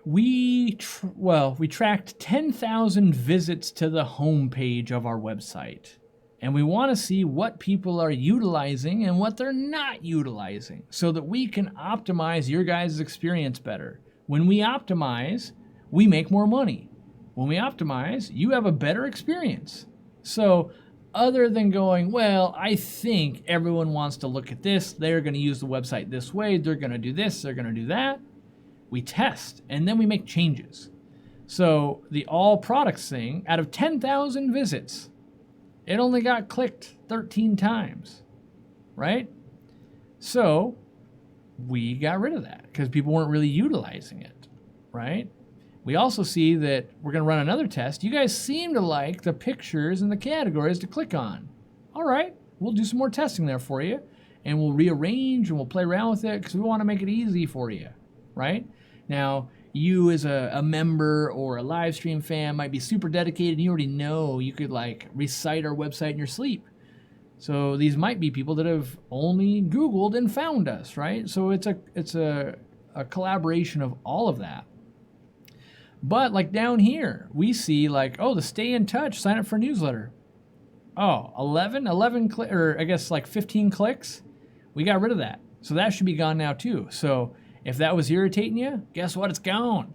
we tracked 10,000 visits to the home page of our website. And we want to see what people are utilizing and what they're not utilizing, so that we can optimize your guys' experience better. When we optimize, we make more money. When we optimize, you have a better experience. So other than going, well, I think everyone wants to look at this, they're going to use the website this way, they're going to do this, they're going to do that, we test, and then we make changes. So the all products thing, out of 10,000 visits, it only got clicked 13 times, right? So we got rid of that because people weren't really utilizing it, right? We also see that we're going to run another test. You guys seem to like the pictures and the categories to click on. All right, we'll do some more testing there for you, and we'll rearrange and we'll play around with it because we want to make it easy for you, right? Now, you as a member or a live stream fan might be super dedicated and you already know you could like recite our website in your sleep. So these might be people that have only Googled and found us, right? So it's a collaboration of all of that. But like down here, we see like, oh, the stay in touch, sign up for newsletter. Oh, 11 or I guess like 15 clicks. We got rid of that. So that should be gone now too. So if that was irritating you, guess what? It's gone.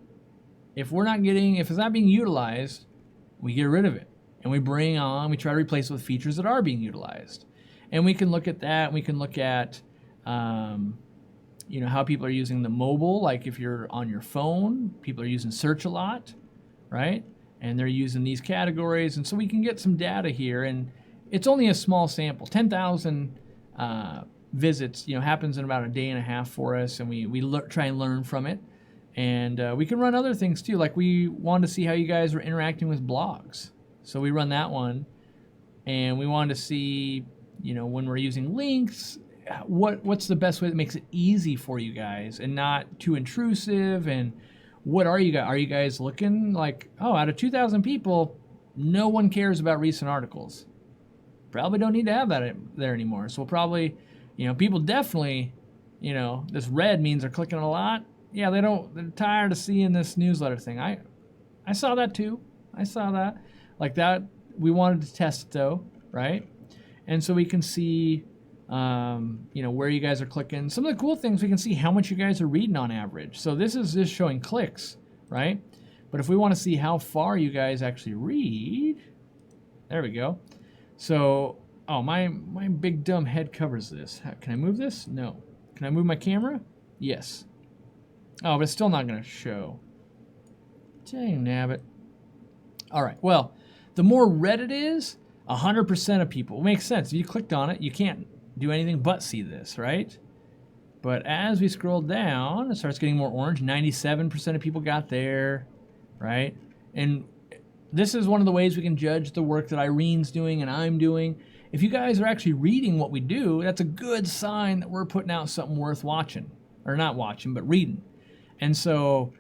If it's not being utilized, we get rid of it. And we try to replace it with features that are being utilized. And we can look at that. We can look at, how people are using the mobile. Like if you're on your phone, people are using search a lot, right? And they're using these categories. And so we can get some data here. And it's only a small sample. 10,000 visits, happens in about a day and a half for us. And we try and learn from it. And we can run other things too. Like we wanted to see how you guys were interacting with blogs. So we run that one. And we wanted to see, when we're using links, what's the best way that makes it easy for you guys and not too intrusive. And what are you guys looking like? Oh, out of 2,000 people, no one cares about recent articles. Probably don't need to have that there anymore. So we'll probably, people definitely, this red means they're clicking a lot. Yeah, they're tired of seeing this newsletter thing. I saw that too. I saw that. Like that, we wanted to test it though, right? And so we can see, where you guys are clicking. Some of the cool things, we can see how much you guys are reading on average. So this is just showing clicks, right? But if we want to see how far you guys actually read, there we go. So, oh, my big dumb head covers this. Can I move this? No. Can I move my camera? Yes. Oh, but it's still not going to show. Dang nabbit. All right. Well, the more red it is, 100% of people. It makes sense. If you clicked on it, you can't do anything but see this, right? But as we scroll down, it starts getting more orange. 97% of people got there, right? And this is one of the ways we can judge the work that Irene's doing and I'm doing. If you guys are actually reading what we do, that's a good sign that we're putting out something worth watching. Or not watching, but reading. And so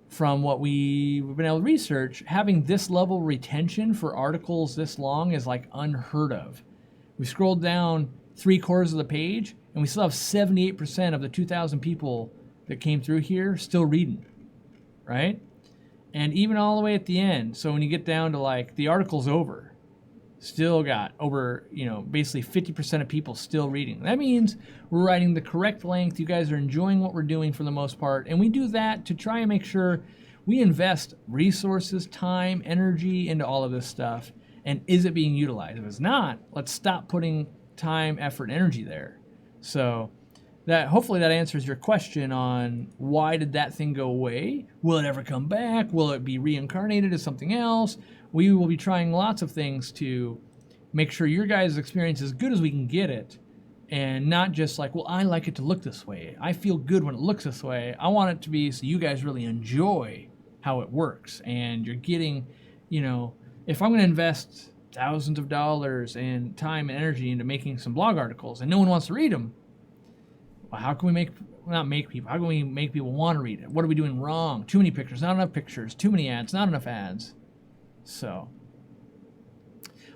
from what we've been able to research, having this level of retention for articles this long is like unheard of. We scrolled down 3/4 of the page, and we still have 78% of the 2,000 people that came through here still reading, right? And even all the way at the end, so when you get down to like the article's over, still got over, basically 50% of people still reading. That means we're writing the correct length. You guys are enjoying what we're doing for the most part. And we do that to try and make sure we invest resources, time, energy into all of this stuff. And is it being utilized? If it's not, let's stop putting time, effort, energy there. So hopefully that answers your question on why did that thing go away? Will it ever come back? Will it be reincarnated as something else? We will be trying lots of things to make sure your guys' experience is as good as we can get it, and not just like, well, I like it to look this way. I feel good when it looks this way. I want it to be so you guys really enjoy how it works. And you're getting, if I'm going to invest thousands of dollars and time and energy into making some blog articles and no one wants to read them, well, how can we how can we make people want to read it? What are we doing wrong? Too many pictures, not enough pictures, too many ads, not enough ads. So,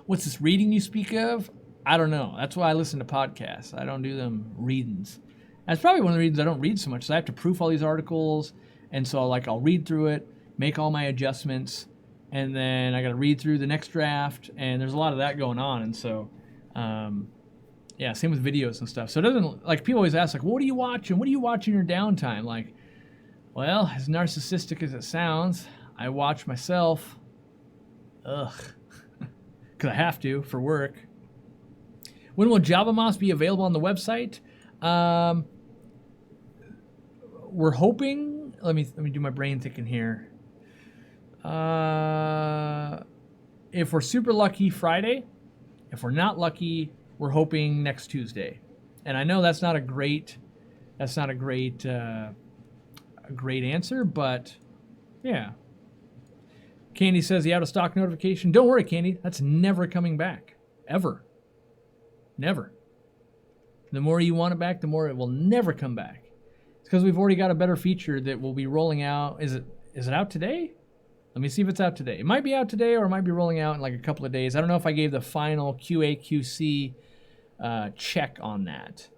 what's this reading you speak of? I don't know. That's why I listen to podcasts. I don't do them readings. That's probably one of the reasons I don't read so much. So I have to proof all these articles, and so I'll read through it, make all my adjustments, and then I got to read through the next draft, and there's a lot of that going on. And so, same with videos and stuff. So it doesn't, like, people always ask, like, what are you watching? What do you watch in your downtime? Like, well, as narcissistic as it sounds, I watch myself. Ugh. Because I have to for work. When will Java Moss be available on the website? We're hoping. Let me do my brain thinking here. If we're super lucky, Friday. If we're not lucky, we're hoping next Tuesday. And I know that's not a great answer, but yeah. Candy says the out-of-stock notification. Don't worry, Candy. That's never coming back. Ever. Never. The more you want it back, the more it will never come back. It's because we've already got a better feature that will be rolling out. Is it out today? Let me see if it's out today. It might be out today, or it might be rolling out in like a couple of days. I don't know if I gave the final QA/QC check on that.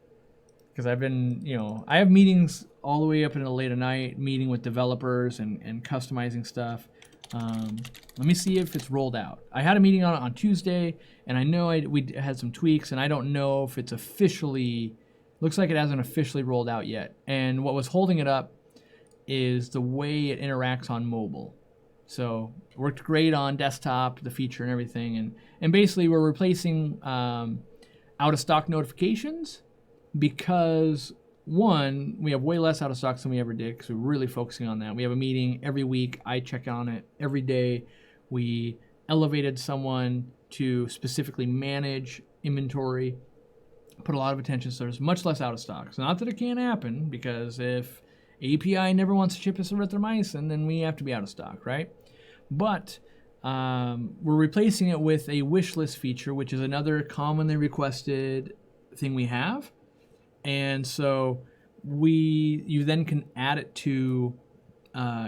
Because I've been, I have meetings all the way up into late at night, meeting with developers and customizing stuff. Let me see if it's rolled out. I had a meeting on it on Tuesday, and I know we had some tweaks, and I don't know if it's officially, looks like it hasn't officially rolled out yet. And what was holding it up is the way it interacts on mobile. So it worked great on desktop, the feature and everything. And basically we're replacing out-of-stock notifications because, one, we have way less out of stocks than we ever did because we're really focusing on that. We have a meeting every week. I check on it every day. We elevated someone to specifically manage inventory, put a lot of attention, so there's much less out of stocks. Not that it can't happen, because if API never wants to ship us erythromycin, then we have to be out of stock, right? But we're replacing it with a wish list feature, which is another commonly requested thing we have. And so you then can add it to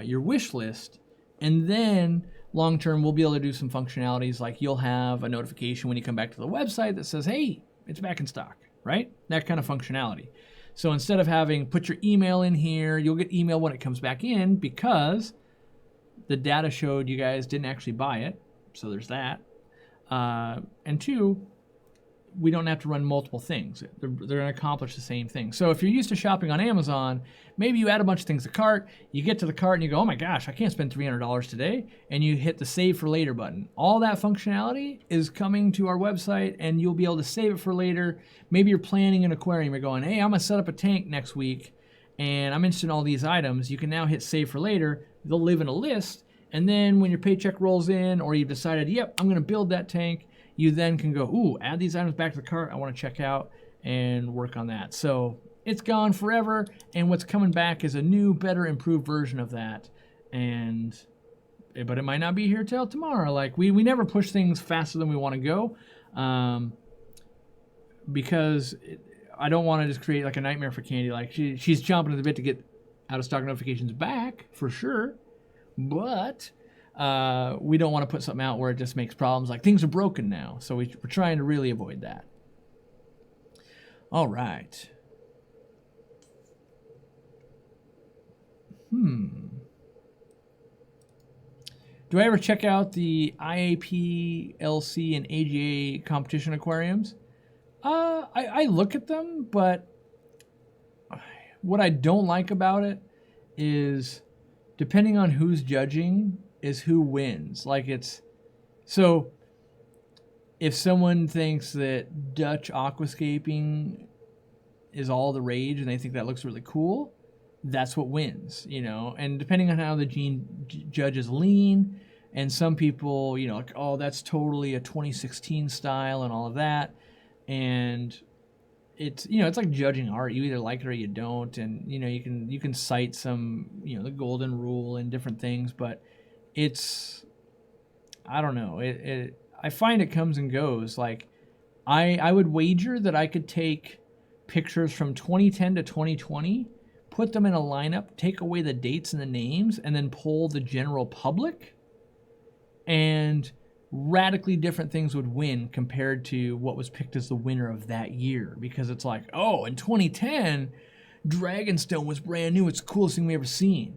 your wish list, and then long term we'll be able to do some functionalities like you'll have a notification when you come back to the website that says, hey, it's back in stock, right? That kind of functionality. So instead of having put your email in here, you'll get email when it comes back in, because the data showed you guys didn't actually buy it. So there's that. And two, we don't have to run multiple things. They're going to accomplish the same thing. So if you're used to shopping on Amazon, maybe you add a bunch of things to cart, you get to the cart and you go, oh my gosh, I can't spend $300 today, and you hit the save for later button. All that functionality is coming to our website, and you'll be able to save it for later. Maybe you're planning an aquarium, you're going, hey, I'm going to set up a tank next week, and I'm interested in all these items. You can now hit save for later. They'll live in a list, And then when your paycheck rolls in, or you've decided, yep, I'm going to build that tank, you then can go, ooh, add these items back to the cart. I want to check out and work on that. So it's gone forever, and what's coming back is a new, better, improved version of that. But it might not be here till tomorrow. Like we never push things faster than we want to go, because I don't want to just create like a nightmare for Candy. Like she's chomping at the bit to get out of stock notifications back for sure, but we don't want to put something out where it just makes problems. Like things are broken now, so we're trying to really avoid that. All right. Do I ever check out the IAP, LC, and AGA competition aquariums? I look at them, but what I don't like about it is, depending on who's judging, is who wins. Like so if someone thinks that Dutch aquascaping is all the rage and they think that looks really cool, that's what wins, you know. And depending on how the judges lean, and some people, you know, like, oh, that's totally a 2016 style and all of that. And it's, you know, it's like judging art. You either like it or you don't. And, you know, you can cite some, you know, the golden rule and different things, but it's, I don't know. I find it comes and goes. Like I would wager that I could take pictures from 2010 to 2020, put them in a lineup, take away the dates and the names, and then poll the general public, and radically different things would win compared to what was picked as the winner of that year. Because it's like, oh, in 2010, Dragonstone was brand new. It's the coolest thing we ever seen.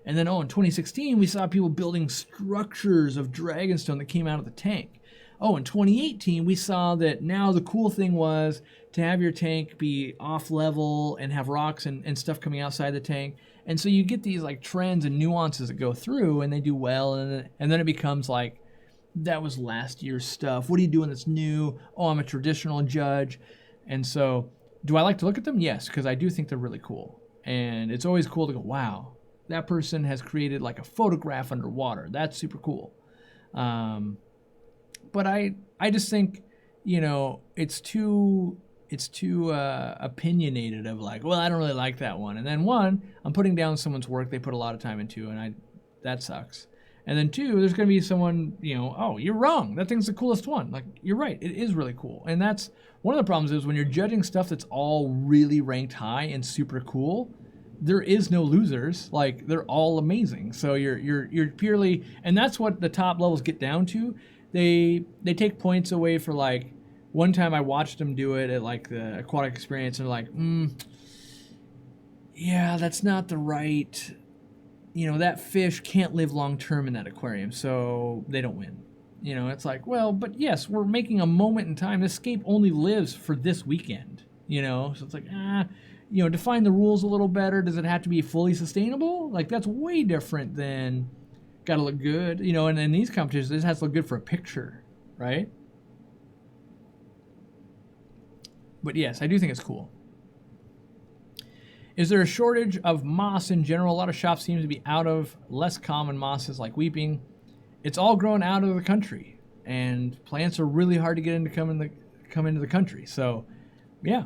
And then, oh, in 2016, we saw people building structures of Dragonstone that came out of the tank. Oh, in 2018, we saw that now the cool thing was to have your tank be off level and have rocks and stuff coming outside the tank. And so you get these like trends and nuances that go through, and they do well. And then it becomes like, that was last year's stuff. What are you doing that's new? Oh, I'm a traditional judge. And so do I like to look at them? Yes, because I do think they're really cool. And it's always cool to go, wow, that person has created like a photograph underwater. That's super cool. But I just think, you know, it's too opinionated of like, well, I don't really like that one. And then one, I'm putting down someone's work they put a lot of time into, and that sucks. And then two, there's going to be someone, you know, oh, you're wrong. That thing's the coolest one. Like, you're right. It is really cool. And that's one of the problems is when you're judging stuff that's all really ranked high and super cool, there is no losers. Like, they're all amazing. So you're purely, and that's what the top levels get down to. They take points away for, like, one time I watched them do it at like the Aquatic Experience, and they're like, yeah, that's not the right, you know, that fish can't live long term in that aquarium, so they don't win. You know, it's like, well, but yes, we're making a moment in time. This scape only lives for this weekend, you know? So it's like, you know, define the rules a little better. Does it have to be fully sustainable? Like, that's way different than gotta look good, you know, and in these competitions, this has to look good for a picture, right? But yes, I do think it's cool. Is there a shortage of moss in general? A lot of shops seem to be out of less common mosses like weeping. It's all grown out of the country, and plants are really hard to get into come into the country. So, yeah,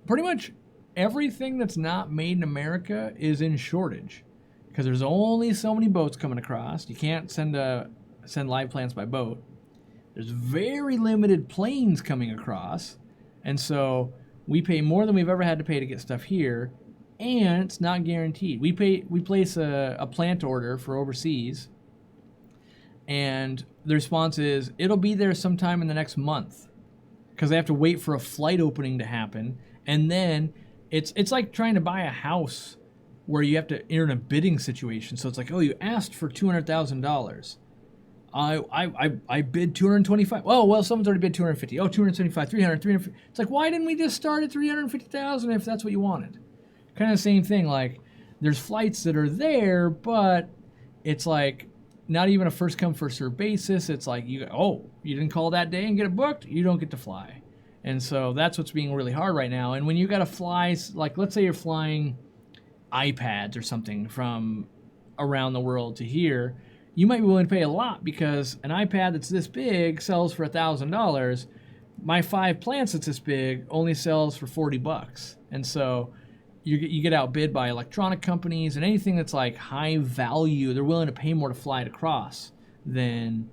pretty much everything that's not made in America is in shortage because there's only so many boats coming across. You can't send live plants by boat. There's very limited planes coming across, and so we pay more than we've ever had to pay to get stuff here, and it's not guaranteed. We place a plant order for overseas, and the response is it'll be there sometime in the next month because they have to wait for a flight opening to happen, and then it's like trying to buy a house where you have to enter in a bidding situation. So it's like, oh, you asked for $200,000. I bid 225. Well, someone's already bid 250. Oh, 275, 300, 350. It's like, why didn't we just start at 350,000 if that's what you wanted? Kind of the same thing. Like, there's flights that are there, but it's like not even a first come first served basis. It's like you didn't call that day and get it booked, you don't get to fly. And so that's what's being really hard right now. And when you got to fly, like let's say you're flying iPads or something from around the world to here, you might be willing to pay a lot because an iPad that's this big sells for $1,000. My 5 plants that's this big only sells for $40. And so you get outbid by electronic companies and anything that's like high value. They're willing to pay more to fly it across than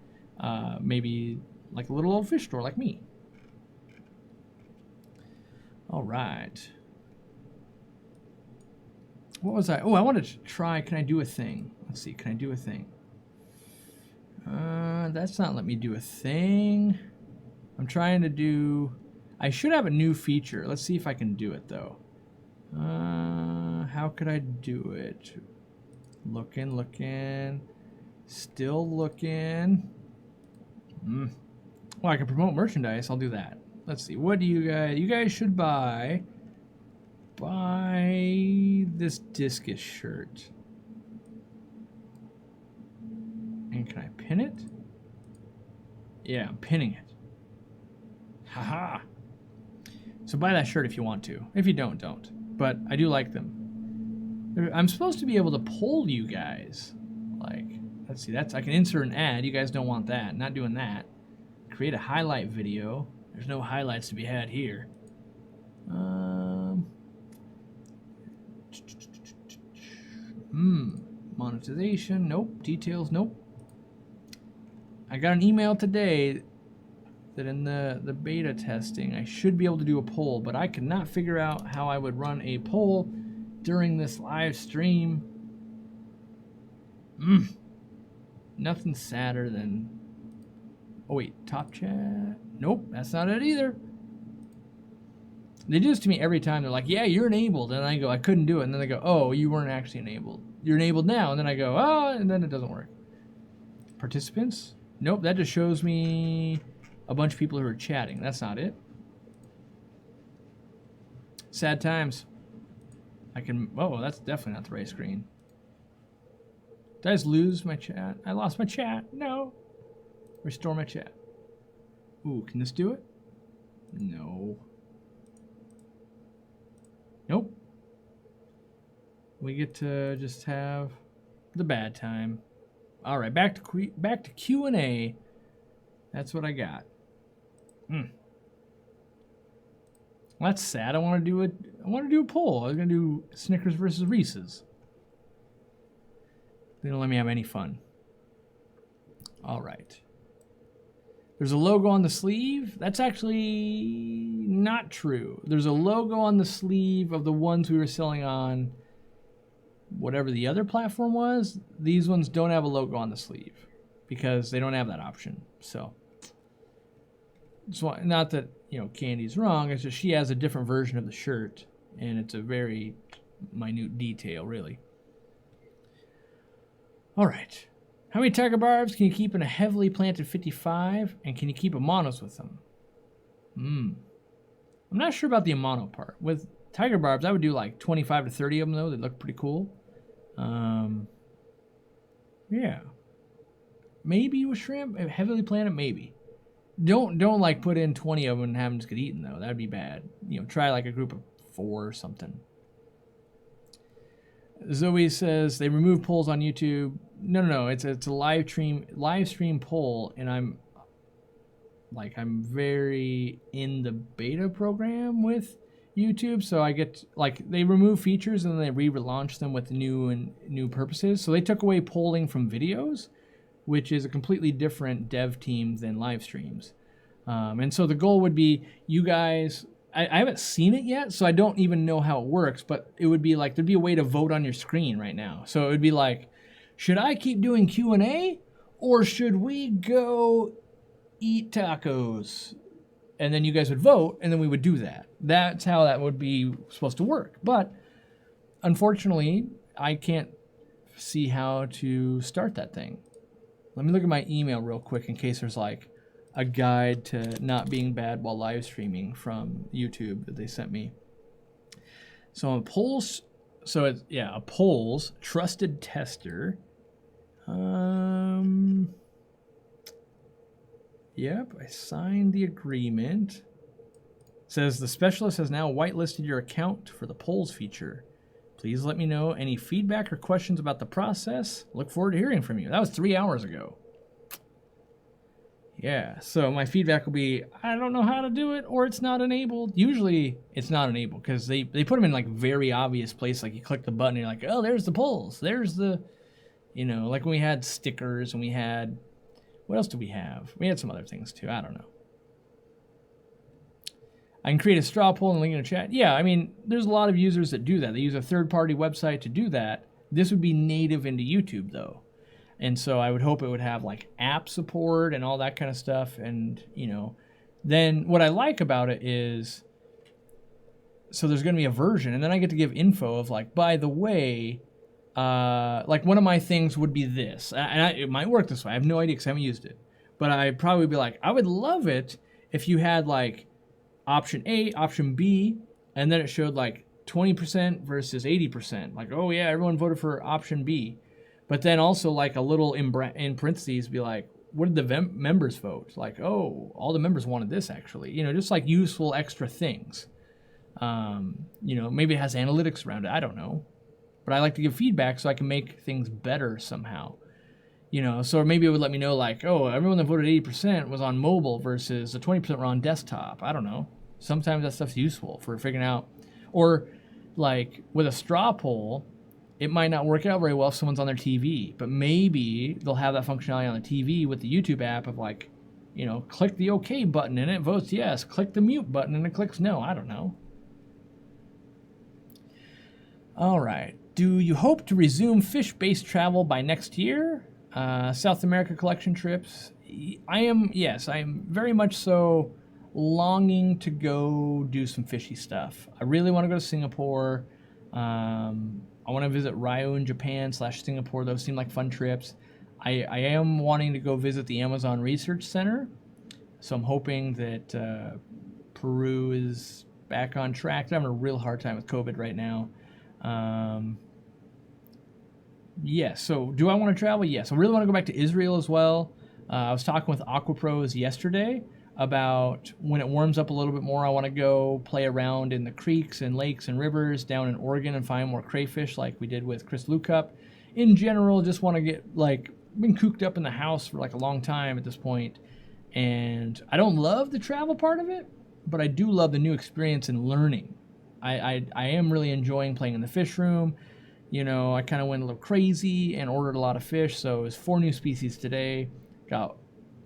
maybe like a little old fish store like me. All right. What was I? Oh, I wanted to try. Can I do a thing? Let's see. Can I do a thing? That's not letting me do a thing. I'm trying to do... I should have a new feature. Let's see if I can do it, though. How could I do it? Looking. Still looking. Well, I can promote merchandise. I'll do that. Let's see. What do you guys... You guys should buy this discus shirt. And can I pin it? Yeah, I'm pinning it. Haha. So buy that shirt if you want to. If you don't, don't. But I do like them. I'm supposed to be able to poll you guys. Like, let's see, that's I can insert an ad. You guys don't want that. Not doing that. Create a highlight video. There's no highlights to be had here. Monetization, nope. Details, nope. I got an email today that in the beta testing, I should be able to do a poll, but I could not figure out how I would run a poll during this live stream. Nothing sadder than... Oh wait, top chat? Nope, that's not it either. They do this to me every time. They're like, yeah, you're enabled. And I go, I couldn't do it. And then they go, oh, you weren't actually enabled. You're enabled now. And then I go, oh, and then it doesn't work. Participants? Nope, that just shows me a bunch of people who are chatting. That's not it. Sad times. I can... Oh, that's definitely not the right screen. Did I just lose my chat? I lost my chat. No. Restore my chat. Ooh, can this do it? No. Nope. We get to just have the bad time. All right, back to Q&A. That's what I got. Well, that's sad. I want to do a poll. I was gonna do Snickers versus Reese's. They don't let me have any fun. All right. There's a logo on the sleeve. That's actually not true. There's a logo on the sleeve of the ones we were selling on whatever the other platform was. These ones don't have a logo on the sleeve because they don't have that option. So, not that, you know, Candy's wrong. It's just she has a different version of the shirt, and it's a very minute detail, really. All right. How many tiger barbs can you keep in a heavily planted 55, and can you keep Amanos with them? I'm not sure about the Amano part. With tiger barbs, I would do like 25 to 30 of them, though. They look pretty cool. Yeah. Maybe with shrimp, heavily planted, maybe. Don't like put in 20 of them and have them just get eaten, though. That'd be bad. You know, try like a group of 4 or something. Zoe says they remove polls on YouTube. No. It's a live stream poll, and I'm very in the beta program with YouTube, so I get like they remove features and then they relaunch them with new purposes. So they took away polling from videos, which is a completely different dev team than live streams. And so the goal would be you guys. I haven't seen it yet, so I don't even know how it works, but it would be like, there'd be a way to vote on your screen right now. So it would be like, should I keep doing Q&A, or should we go eat tacos? And then you guys would vote, and then we would do that. That's how that would be supposed to work. But unfortunately, I can't see how to start that thing. Let me look at my email real quick in case there's like a guide to not being bad while live streaming from YouTube that they sent me. So a polls, so it's, yeah, a polls trusted tester. Yep, I signed the agreement. It says the specialist has now whitelisted your account for the polls feature. Please let me know any feedback or questions about the process. Look forward to hearing from you. That was 3 hours ago. Yeah, so my feedback will be, I don't know how to do it, or it's not enabled. Usually it's not enabled because they put them in like very obvious place. Like you click the button and you're like, oh, there's the polls. There's the, you know, like when we had stickers and we had, what else do we have? We had some other things too. I don't know. I can create a straw poll and link in a chat. Yeah, I mean, there's a lot of users that do that. They use a third-party website to do that. This would be native into YouTube, though. And so I would hope it would have, like, app support and all that kind of stuff. And, you know, then what I like about it is, so there's going to be a version, and then I get to give info of, like, by the way, like, one of my things would be this. And it might work this way. I have no idea because I haven't used it. But I'd probably be like, I would love it if you had, like, option A, option B, and then it showed like 20% versus 80%. Like, oh yeah, everyone voted for option B. But then also like a little in parentheses be like, what did the members vote? Like, oh, all the members wanted this actually. You know, just like useful extra things. You know, maybe it has analytics around it. I don't know. But I like to give feedback so I can make things better somehow. You know, so maybe it would let me know like, oh, everyone that voted 80% was on mobile versus the 20% were on desktop. I don't know. Sometimes that stuff's useful for figuring out. Or like with a straw poll, it might not work out very well if someone's on their TV, but maybe they'll have that functionality on the TV with the YouTube app of like, you know, click the OK button and it votes yes. Click the mute button and it clicks no. I don't know. All right. Do you hope to resume fish-based travel by next year? South America collection trips. Yes, I am very much so longing to go do some fishy stuff. I really want to go to Singapore. I want to visit Ryo in Japan / Singapore. Those seem like fun trips. I am wanting to go visit the Amazon Research Center. So I'm hoping that Peru is back on track. They're having a real hard time with COVID right now. Yes, so do I want to travel? Yes. I really want to go back to Israel as well. I was talking with AquaPros yesterday about when it warms up a little bit more, I want to go play around in the creeks and lakes and rivers down in Oregon and find more crayfish like we did with Chris Lukup. In general, just want to get, like, been cooped up in the house for like a long time at this point. And I don't love the travel part of it, but I do love the new experience and learning. I am really enjoying playing in the fish room. You know, I kind of went a little crazy and ordered a lot of fish. So it was 4 new species today. Got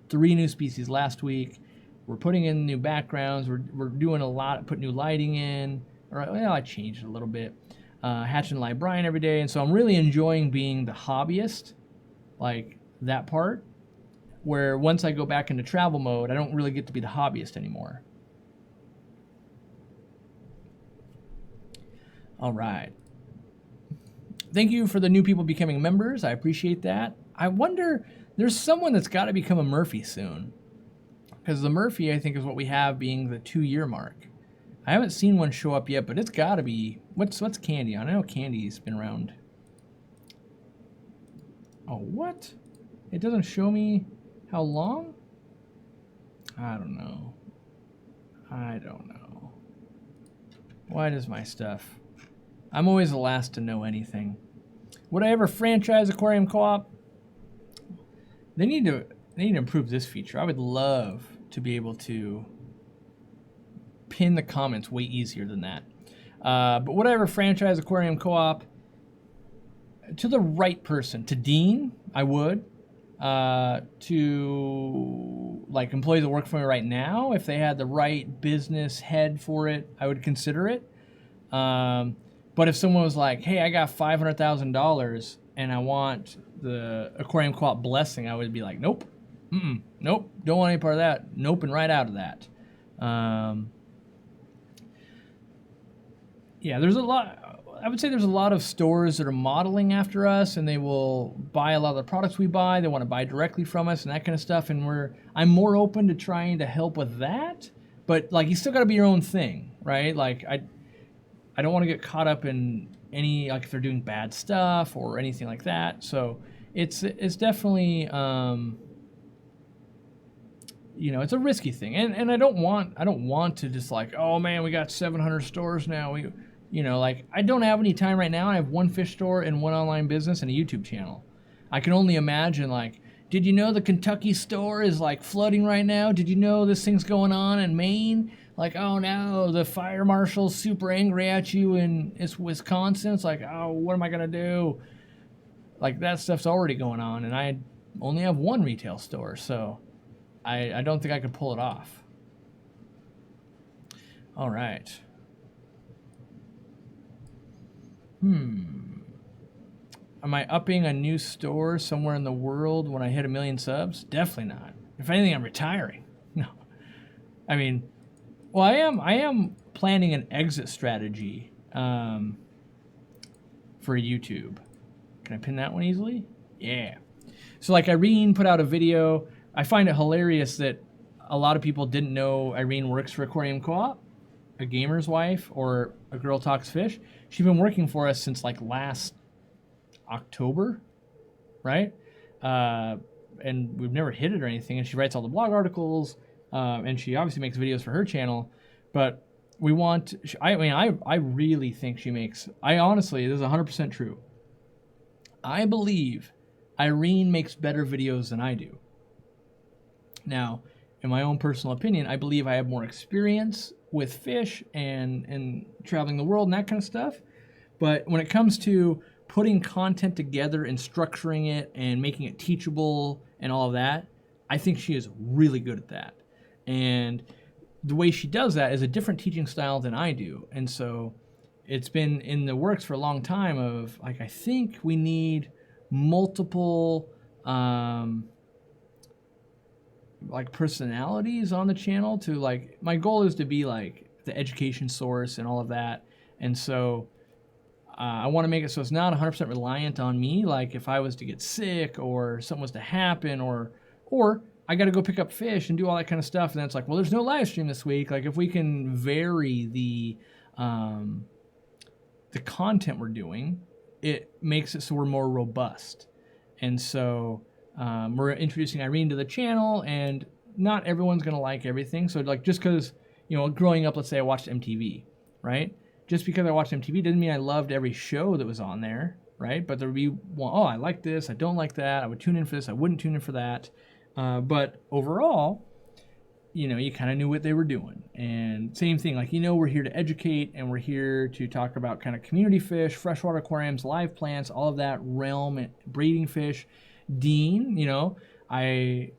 3 new species last week. We're putting in new backgrounds. We're doing a lot, put new lighting in. Well, I changed it a little bit. Hatching live brine every day. And so I'm really enjoying being the hobbyist, like that part, where once I go back into travel mode, I don't really get to be the hobbyist anymore. All right. Thank you for the new people becoming members. I appreciate that. I wonder, there's someone that's got to become a Murphy soon. Because the Murphy, I think, is what we have being the 2-year mark. I haven't seen one show up yet, but it's got to be. What's Candy on? I know Candy's been around. Oh, what? It doesn't show me how long? I don't know. Why does my stuff... I'm always the last to know anything. Would I ever franchise Aquarium Co-op? They need to improve this feature. I would love to be able to pin the comments way easier than that. But would I ever franchise Aquarium Co-op? To the right person, to Dean, I would. To like employees that work for me right now, if they had the right business head for it, I would consider it. But if someone was like, hey, I got $500,000 and I want the Aquarium Co-op blessing, I would be like, nope. Nope. Don't want any part of that. Nope, and right out of that. Yeah, there's a lot. I would say there's a lot of stores that are modeling after us, and they will buy a lot of the products we buy. They want to buy directly from us and that kind of stuff. And I'm more open to trying to help with that. But like, you still got to be your own thing, right? Like I don't want to get caught up in any, like if they're doing bad stuff or anything like that. So it's definitely, you know, it's a risky thing. And I don't want to just like, oh man, we got 700 stores now. You know, like I don't have any time right now. I have one fish store and one online business and a YouTube channel. I can only imagine, like, did you know the Kentucky store is like flooding right now? Did you know this thing's going on in Maine? Like, oh no, the fire marshal's super angry at you in it's Wisconsin. It's like, oh, what am I gonna do? Like that stuff's already going on, and I only have one retail store, so I don't think I could pull it off. All right. Am I upping a new store somewhere in the world when I hit 1 million subs? Definitely not. If anything, I'm retiring. No. I mean, well, I am planning an exit strategy for YouTube. Can I pin that one easily? Yeah. So like Irene put out a video. I find it hilarious that a lot of people didn't know Irene works for Aquarium Co-Op, a gamer's wife, or a girl talks fish. She's been working for us since like last October, right? And we've never hit it or anything. And she writes all the blog articles, and she obviously makes videos for her channel. But we want, I really think she makes, I honestly, this is 100% true. I believe Irene makes better videos than I do. Now, in my own personal opinion, I believe I have more experience with fish and traveling the world and that kind of stuff. But when it comes to putting content together and structuring it and making it teachable and all of that, I think she is really good at that. And the way she does that is a different teaching style than I do. And so it's been in the works for a long time of, like, I think we need multiple like personalities on the channel to, like, my goal is to be like the education source and all of that. And so I want to make it so it's not 100% reliant on me. Like if I was to get sick or something was to happen, or I got to go pick up fish and do all that kind of stuff, and then it's like, well, there's no live stream this week. Like if we can vary the content we're doing, it makes it so we're more robust. And so we're introducing Irene to the channel, and not everyone's going to like everything. So like just because, you know, growing up, let's say I watched MTV, right? Just because I watched MTV doesn't mean I loved every show that was on there, right? But there would be one, oh, I like this, I don't like that, I would tune in for this, I wouldn't tune in for that. But overall, you know, you kind of knew what they were doing. And same thing, like, you know, we're here to educate, and we're here to talk about kind of community fish, freshwater aquariums, live plants, all of that realm, breeding fish. Dean, you know, I've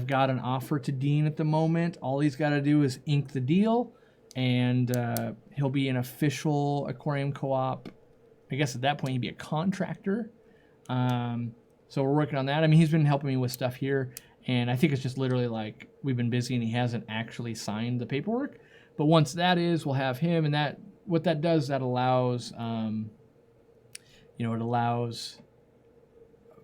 got an offer to Dean at the moment. All he's got to do is ink the deal, and he'll be an official Aquarium Co-op. I guess at that point he'd be a contractor. So we're working on that. I mean, he's been helping me with stuff here, and I think it's just literally like we've been busy and he hasn't actually signed the paperwork. But once that is, we'll have him, and that what that does, that allows, you know, it allows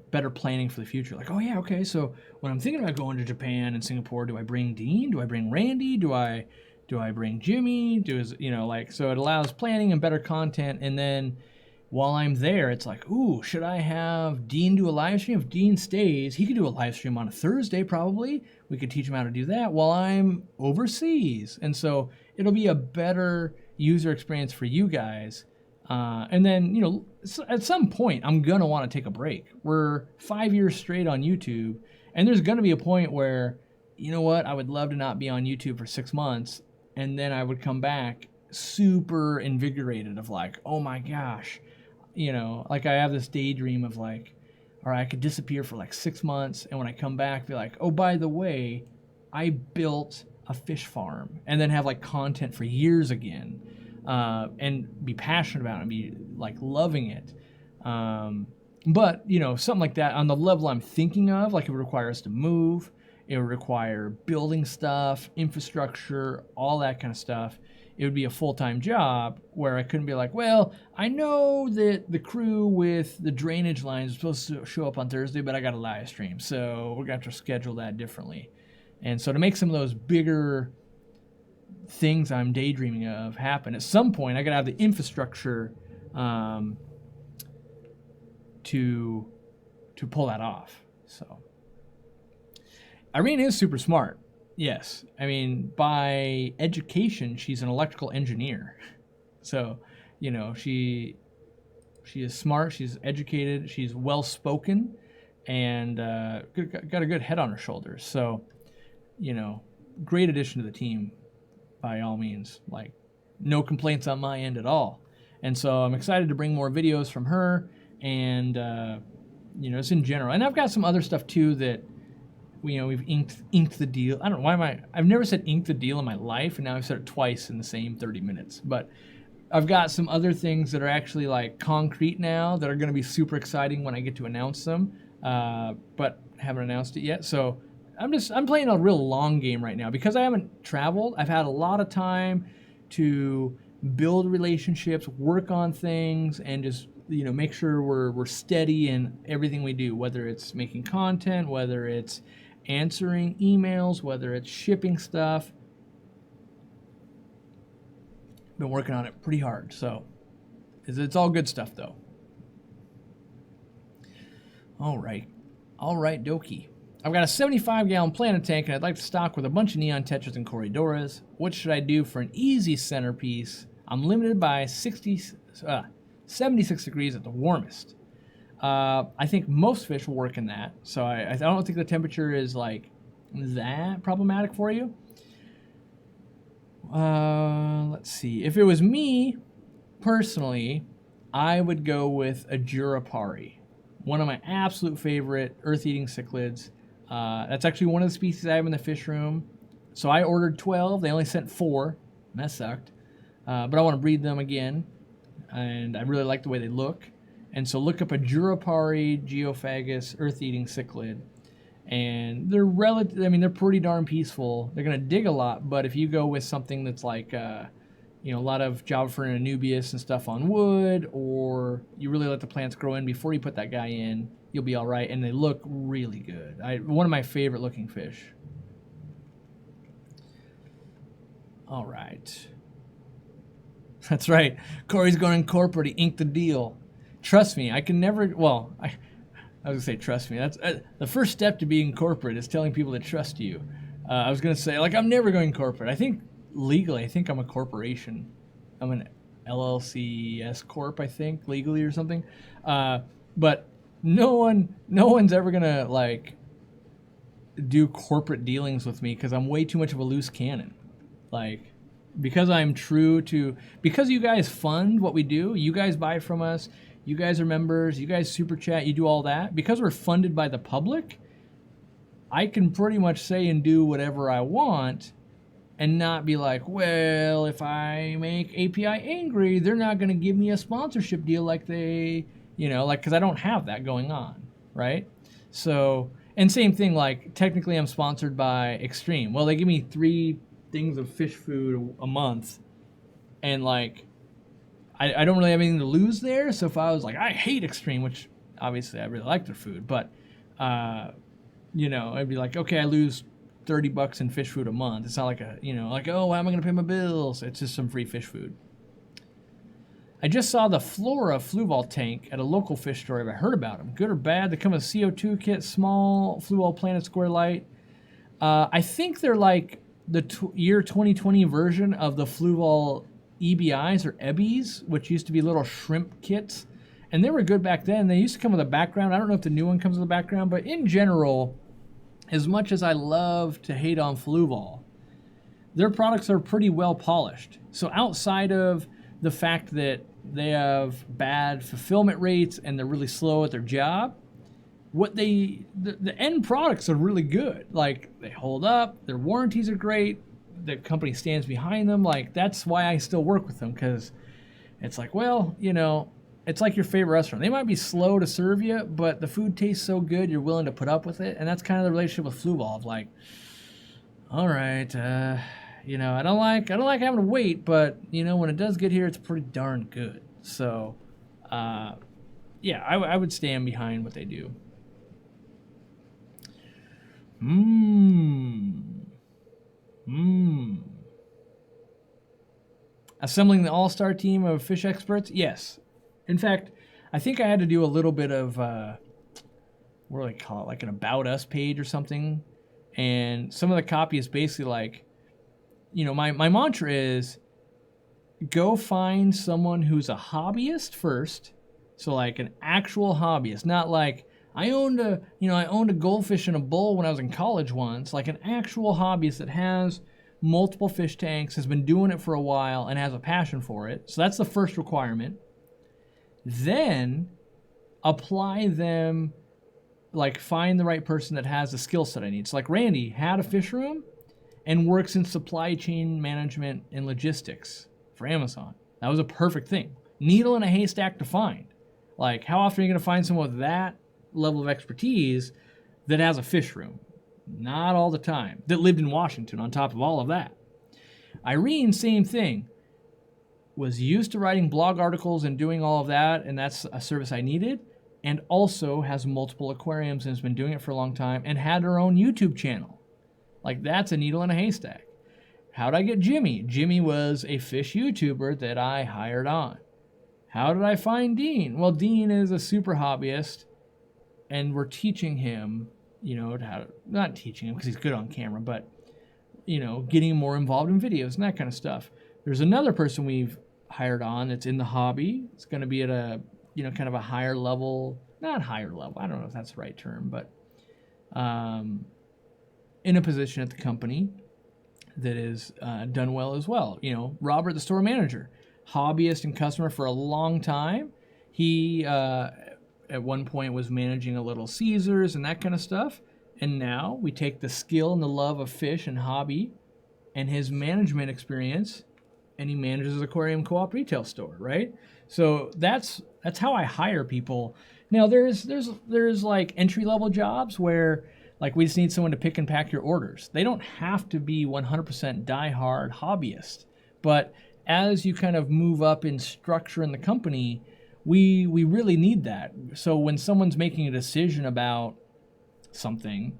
better planning for the future. Like, oh yeah, okay, so when I'm thinking about going to Japan and Singapore, do I bring Dean? Do I bring Randy? Do I bring Jimmy? You know, like, so it allows planning and better content. And then while I'm there, it's like, ooh, should I have Dean do a live stream? If Dean stays, he could do a live stream on a Thursday probably. We could teach him how to do that while I'm overseas. And so it'll be a better user experience for you guys. And then, you know, at some point, I'm going to want to take a break. We're 5 years straight on YouTube, and there's going to be a point where, you know what, I would love to not be on YouTube for 6 months, and then I would come back super invigorated of like, oh my gosh, you know, like I have this daydream of like, all right, I could disappear for like 6 months, and when I come back, be like, oh, by the way, I built a fish farm, and then have like content for years again. And be passionate about it and be like loving it. But, you know, something like that on the level I'm thinking of, like it would require us to move, it would require building stuff, infrastructure, all that kind of stuff. It would be a full-time job where I couldn't be like, well, I know that the crew with the drainage lines is supposed to show up on Thursday, but I got a live stream, so we're going to have to schedule that differently. And so to make some of those bigger things I'm daydreaming of happen, at some point I gotta have the infrastructure to pull that off. So Irene is super smart. Yes, I mean, by education she's an electrical engineer. So, you know, she is smart, she's educated, she's well spoken, and got a good head on her shoulders. So, you know, great addition to the team by all means. Like, no complaints on my end at all. And so I'm excited to bring more videos from her, and you know, it's in general. And I've got some other stuff too that, you know, we've inked the deal. I don't know why I've never said ink the deal in my life, and now I've said it twice in the same 30 minutes. But I've got some other things that are actually like concrete now that are going to be super exciting when I get to announce them, but haven't announced it yet. So I'm playing a real long game right now because I haven't traveled. I've had a lot of time to build relationships, work on things, and just, you know, make sure we're steady in everything we do, whether it's making content, whether it's answering emails, whether it's shipping stuff. Been working on it pretty hard, so it's all good stuff though. All right, dokie. I've got a 75-gallon planted tank, and I'd like to stock with a bunch of neon tetras and corridoras. What should I do for an easy centerpiece? I'm limited by 76 degrees at the warmest. I think most fish will work in that, so I don't think the temperature is like that problematic for you. Let's see. If it was me, personally, I would go with a Jurapari, one of my absolute favorite earth-eating cichlids. That's actually one of the species I have in the fish room. So I ordered 12. They only sent 4. And that sucked. But I want to breed them again, and I really like the way they look. And so look up a Jurapari geophagus earth-eating cichlid. And they're they're pretty darn peaceful. They're going to dig a lot, but if you go with something that's like, you know, a lot of Java fern and Anubias and stuff on wood, or you really let the plants grow in before you put that guy in, you'll be all right. And they look really good. One of my favorite looking fish. All right. That's right. Corey's going to incorporate. He inked the deal. Trust me, I can never. Well, I was gonna say trust me. That's the first step to being corporate is telling people to trust you. I was gonna say, like, I'm never going corporate. I think legally, I think I'm a corporation. I'm an LLC corp. I think legally or something. But no one's ever gonna like do corporate dealings with me because I'm way too much of a loose cannon. Like, because I'm true to, because you guys fund what we do, you guys buy from us, you guys are members, you guys super chat, you do all that. Because we're funded by the public, I can pretty much say and do whatever I want and not be like, well, if I make API angry, they're not going to give me a sponsorship deal like they, you know, like, because I don't have that going on, right? So, and same thing, like, technically I'm sponsored by Extreme. Well, they give me 3 things of fish food a month, and like I don't really have anything to lose there. So if I was like, I hate Extreme, which obviously I really like their food, but you know, I'd be like, okay, I lose $30 in fish food a month. It's not like a, you know, like, oh, how am I gonna pay my bills? It's just some free fish food. I just saw the Flora Fluval tank at a local fish store. Have I heard about them? Good or bad? They come with a CO2 kit, small Fluval Planet Square Light. I think they're like the year 2020 version of the Fluval EBIs or EBIs, which used to be little shrimp kits. And they were good back then. They used to come with a background. I don't know if the new one comes with a background, but in general, as much as I love to hate on Fluval, their products are pretty well polished. So outside of the fact that they have bad fulfillment rates and they're really slow at their job, what the end products are really good. Like, they hold up, their warranties are great, the company stands behind them. Like, that's why I still work with them, because it's like, well, you know, it's like your favorite restaurant. They might be slow to serve you, but the food tastes so good you're willing to put up with it. And that's kind of the relationship with Fluval, of like, all right, you know, I don't like having to wait, but you know, when it does get here, it's pretty darn good. So yeah, I would stand behind what they do. Assembling the all-star team of fish experts? Yes. In fact, I think I had to do a little bit of, what do they call it, like an About Us page or something. And some of the copy is basically like, you know, my mantra is, go find someone who's a hobbyist first. So like an actual hobbyist, not like I owned a goldfish in a bowl when I was in college once, like an actual hobbyist that has multiple fish tanks, has been doing it for a while and has a passion for it. So that's the first requirement. Then apply them, like find the right person that has the skill set I need. So like Randy had a fish room and works in supply chain management and logistics for Amazon. That was a perfect thing. Needle in a haystack to find. Like, how often are you going to find someone with that level of expertise that has a fish room? Not all the time. That lived in Washington on top of all of that. Irene, same thing. Was used to writing blog articles and doing all of that, and that's a service I needed, and also has multiple aquariums and has been doing it for a long time and had her own YouTube channel. Like, that's a needle in a haystack. How'd I get Jimmy? Jimmy was a fish YouTuber that I hired on. How did I find Dean? Well, Dean is a super hobbyist, and we're teaching him, not teaching him because he's good on camera, but, getting him more involved in videos and that kind of stuff. There's another person we've hired on that's in the hobby. It's going to be at a, kind of a higher level, not higher level, I don't know if that's the right term, but in a position at the company that is done well as well. Robert, the store manager, hobbyist and customer for a long time. He at one point was managing a Little Caesars and that kind of stuff. And now we take the skill and the love of fish and hobby and his management experience, and he manages an Aquarium Co-Op retail store, right? So that's how I hire people. Now there's like entry level jobs where like we just need someone to pick and pack your orders. They don't have to be 100% diehard hobbyist, but as you kind of move up in structure in the company, we really need that. So when someone's making a decision about something,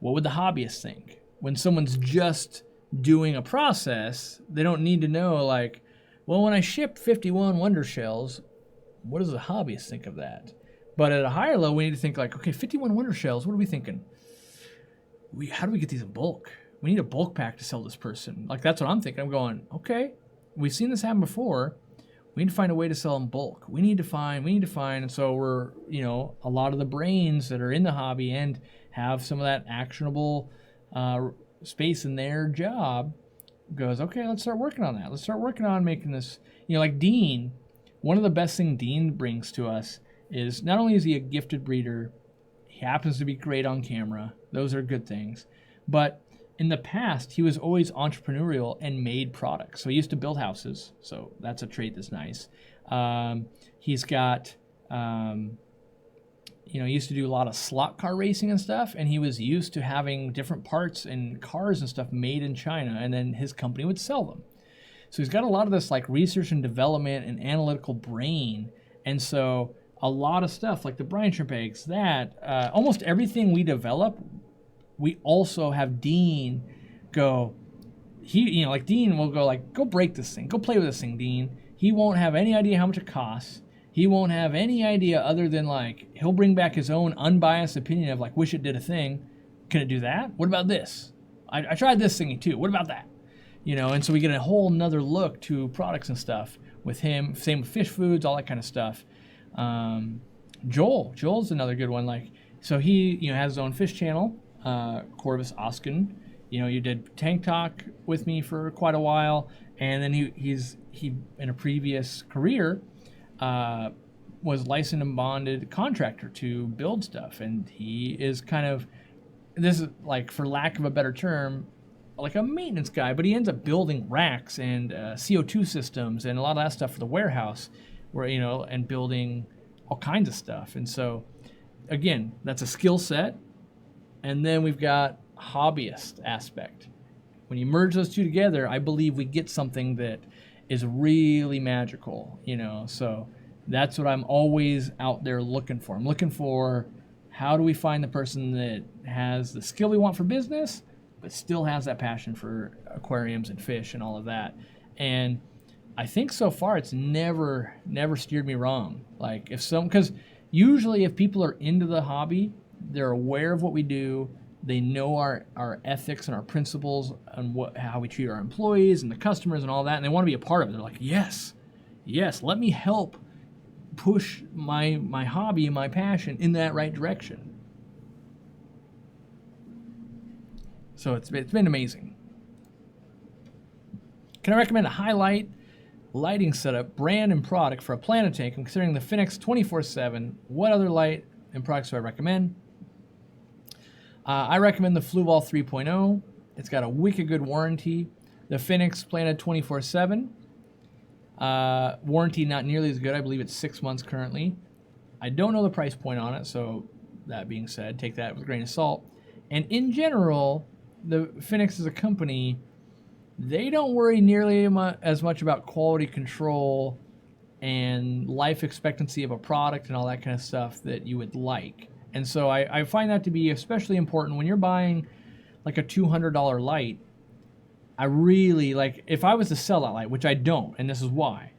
what would the hobbyist think? When someone's just doing a process, they don't need to know like, well, when I ship 51 Wonder Shells, what does the hobbyist think of that? But at a higher level, we need to think like, okay, 51 Wonder Shells, what are we thinking? How do we get these in bulk? We need a bulk pack to sell this person. Like, that's what I'm thinking. I'm going, okay, we've seen this happen before. We need to find a way to sell in bulk. We need to find. And so we're, a lot of the brains that are in the hobby and have some of that actionable space in their job goes, okay, let's start working on that. Let's start working on making this, like Dean. One of the best things Dean brings to us is not only is he a gifted breeder, he happens to be great on camera. Those are good things. But in the past, he was always entrepreneurial and made products. So he used to build houses. So that's a trait that's nice. He's got, he used to do a lot of slot car racing and stuff. And he was used to having different parts and cars and stuff made in China. And then his company would sell them. So he's got a lot of this like research and development and analytical brain. And so a lot of stuff like the brine shrimp eggs, that almost everything we develop, we also have Dean go, like Dean will go like, go break this thing, go play with this thing, Dean. He won't have any idea how much it costs. He won't have any idea other than like, he'll bring back his own unbiased opinion of like, wish it did a thing. Can it do that? What about this? I tried this thingy too. What about that? And so we get a whole nother look to products and stuff with him. Same with fish foods, all that kind of stuff. Joel's another good one. Like, so he, has his own fish channel. Corvus Oskin, you did Tank Talk with me for quite a while, and then he in a previous career was licensed and bonded contractor to build stuff, and he is kind of, this is like, for lack of a better term, like a maintenance guy, but he ends up building racks and CO2 systems and a lot of that stuff for the warehouse, where and building all kinds of stuff. And so again, that's a skill set. And then we've got hobbyist aspect. When you merge those two together, I believe we get something that is really magical, So that's what I'm always out there looking for. I'm looking for, how do we find the person that has the skill we want for business, but still has that passion for aquariums and fish and all of that. And I think so far it's never steered me wrong. Like because usually if people are into the hobby, they're aware of what we do, They know our ethics and our principles and how we treat our employees and the customers and all that, and they want to be a part of it. They're like, yes, let me help push my hobby, my passion in that right direction. So it's been amazing. Can I recommend a highlight lighting setup, brand, and product for a planet tank? I'm considering the Phoenix 24/7. What other light and products do I recommend? I recommend the Fluval 3.0. It's got a wicked good warranty. The Phoenix Planet 24/7. Warranty not nearly as good. I believe it's 6 months currently. I don't know the price point on it, so that being said, take that with a grain of salt. And in general, the Phoenix as a company, they don't worry nearly as much about quality control and life expectancy of a product and all that kind of stuff that you would like. And so I find that to be especially important when you're buying like a $200 light. I really, like, if I was to sell that light, which I don't, and this is why,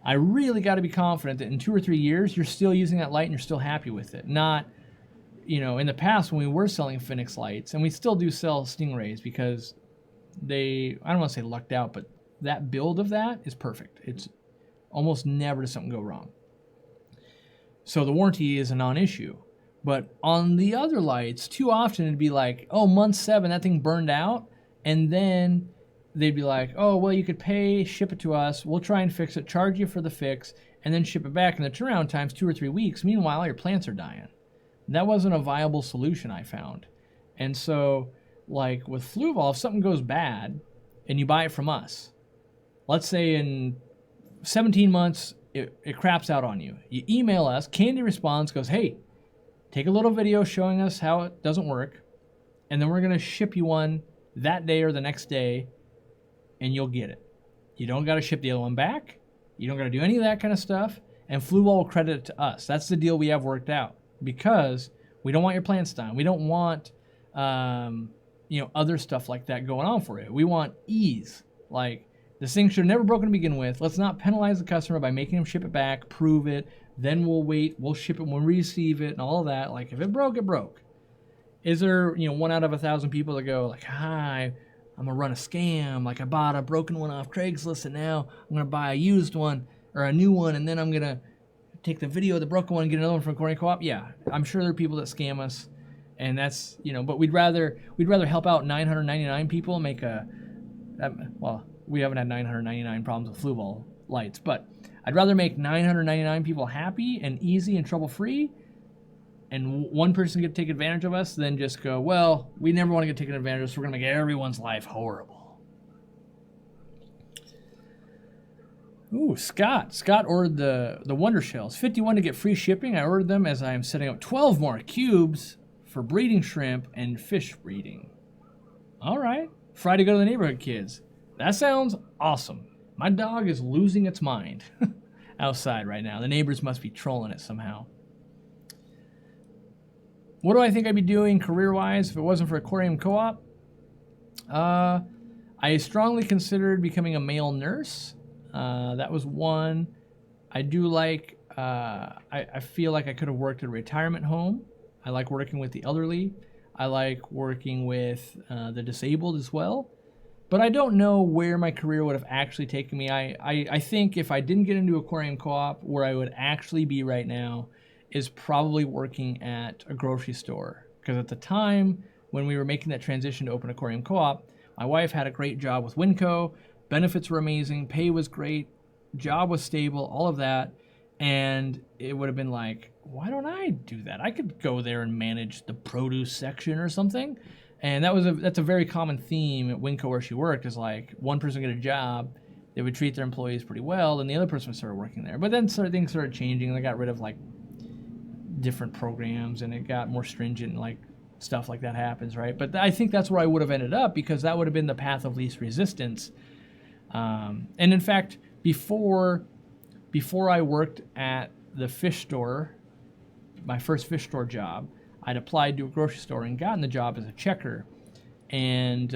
I really got to be confident that in 2 or 3 years, you're still using that light and you're still happy with it. Not, in the past when we were selling Phoenix lights, and we still do sell Stingrays because I don't want to say lucked out, but that build of that is perfect. It's almost never does something go wrong. So the warranty is a non-issue. But on the other lights, too often it'd be like, oh, month 7, that thing burned out. And then they'd be like, oh, well, you could pay, ship it to us. We'll try and fix it, charge you for the fix, and then ship it back. And the turnaround time's 2 or 3 weeks. Meanwhile, your plants are dying. That wasn't a viable solution, I found. And so, like with Fluval, if something goes bad and you buy it from us, let's say in 17 months, it craps out on you. You email us, Candy responds, goes, hey, take a little video showing us how it doesn't work, and then we're going to ship you one that day or the next day, and you'll get it. You don't got to ship the other one back. You don't got to do any of that kind of stuff, and Fluval will credit it to us. That's the deal we have worked out, because we don't want your plants dying. We don't want other stuff like that going on for you. We want ease. Like, this thing should have never broken to begin with. Let's not penalize the customer by making them ship it back, prove it, then we'll wait, we'll ship it when we receive it, and all of that. Like, if it broke, it broke. Is there, 1 out of 1,000 people that go, like, hi, I'm going to run a scam. Like, I bought a broken one off Craigslist, and now I'm going to buy a used one or a new one, and then I'm going to take the video of the broken one and get another one from Aquarium Co-Op? Yeah, I'm sure there are people that scam us, and that's, but we'd rather help out 999 people and make we haven't had 999 problems with Fluval lights, but I'd rather make 999 people happy and easy and trouble-free, and one person get to take advantage of us, than just go, well, we never want to get taken advantage of, so we're going to make everyone's life horrible. Ooh, Scott ordered the Wonder Shells. 51 to get free shipping. I ordered them as I am setting up 12 more cubes for breeding shrimp and fish breeding. All right. Friday, go to the neighborhood, kids. That sounds awesome. My dog is losing its mind outside right now. The neighbors must be trolling it somehow. What do I think I'd be doing career-wise if it wasn't for Aquarium Co-Op? I strongly considered becoming a male nurse. That was one. I do like, I feel like I could have worked at a retirement home. I like working with the elderly. I like working with the disabled as well. But I don't know where my career would have actually taken me. I think if I didn't get into Aquarium Co-Op, where I would actually be right now is probably working at a grocery store. Because at the time when we were making that transition to open Aquarium Co-Op, my wife had a great job with Winco. Benefits were amazing. Pay was great. Job was stable. All of that. And it would have been like, why don't I do that? I could go there and manage the produce section or something. And that's a very common theme at Winco where she worked, is like one person get a job, they would treat their employees pretty well, and the other person would start working there. But then things started changing, and they got rid of like different programs, and it got more stringent, and like stuff like that happens, right? But I think that's where I would have ended up, because that would have been the path of least resistance. And in fact, before I worked at the fish store, my first fish store job, I'd applied to a grocery store and gotten the job as a checker, and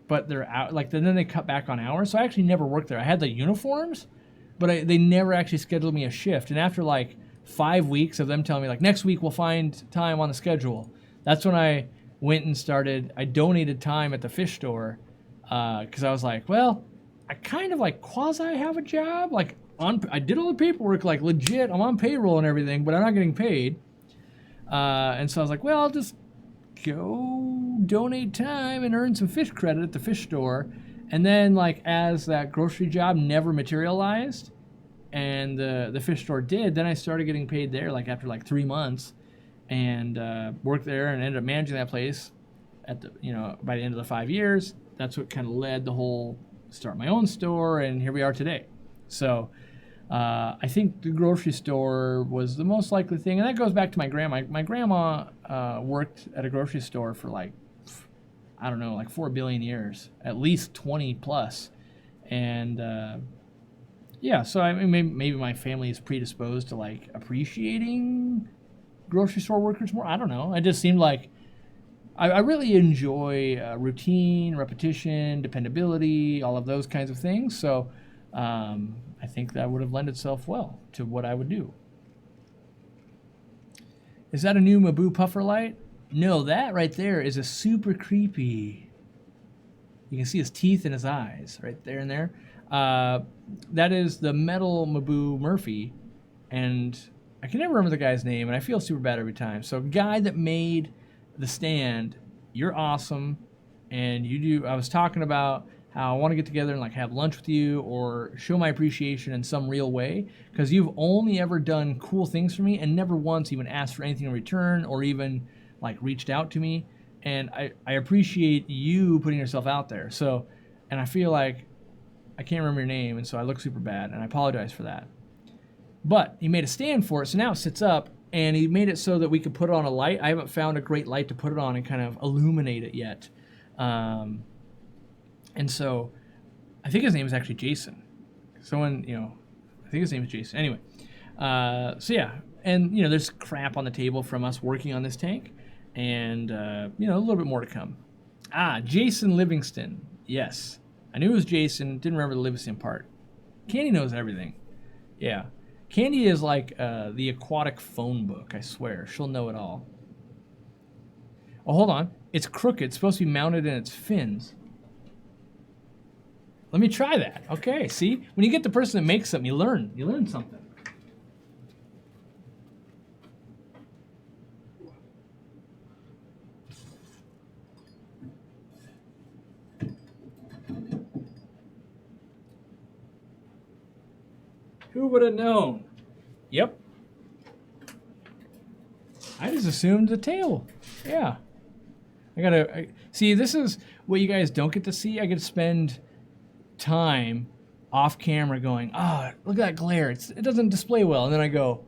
but they're out, like, then they cut back on hours, so I actually never worked there. I had the uniforms, but they never actually scheduled me a shift. And after like 5 weeks of them telling me like, next week we'll find time on the schedule, that's when I went and started, I donated time at the fish store because I was like, well, I kind of like quasi have a job. Like I did all the paperwork, like legit, I'm on payroll and everything, but I'm not getting paid. And so I was like, well, I'll just go donate time and earn some fish credit at the fish store. And then like as that grocery job never materialized and the fish store did, then I started getting paid there like after like 3 months and worked there and ended up managing that place at the, by the end of the 5 years. That's what kind of led the whole start my own store, and here we are today. So I think the grocery store was the most likely thing, and that goes back to my grandma. My grandma worked at a grocery store for like, I don't know, like 4 billion years, at least 20 plus. And yeah, so I mean, maybe my family is predisposed to like appreciating grocery store workers more. I don't know. It just seemed like I really enjoy routine, repetition, dependability, all of those kinds of things. So I think that would have lent itself well to what I would do. Is that a new Mabu puffer light? No, that right there is a super creepy. You can see his teeth and his eyes right there and there. That is the metal Mabu Murphy, and I can never remember the guy's name, and I feel super bad every time. So guy that made the stand, you're awesome, and you do. I was talking about how I want to get together and like have lunch with you or show my appreciation in some real way, because you've only ever done cool things for me and never once even asked for anything in return or even like reached out to me. And I appreciate you putting yourself out there. So, and I feel like I can't remember your name, and so I look super bad, and I apologize for that. But he made a stand for it, so now it sits up, and he made it so that we could put it on a light. I haven't found a great light to put it on and kind of illuminate it yet. And so I think his name is actually Jason. Someone, I think his name is Jason. Anyway, so yeah, and, there's crap on the table from us working on this tank, and, a little bit more to come. Jason Livingston. Yes. I knew it was Jason, didn't remember the Livingston part. Candy knows everything. Yeah. Candy is like the aquatic phone book, I swear. She'll know it all. Oh, hold on. It's crooked. It's supposed to be mounted in its fins. Let me try that. Okay, see? When you get the person that makes something, you learn. You learn something. Who would have known? Yep. I just assumed the tail. Yeah. See, this is what you guys don't get to see. I get to spend time off camera going, look at that glare. It doesn't display well. And then I go,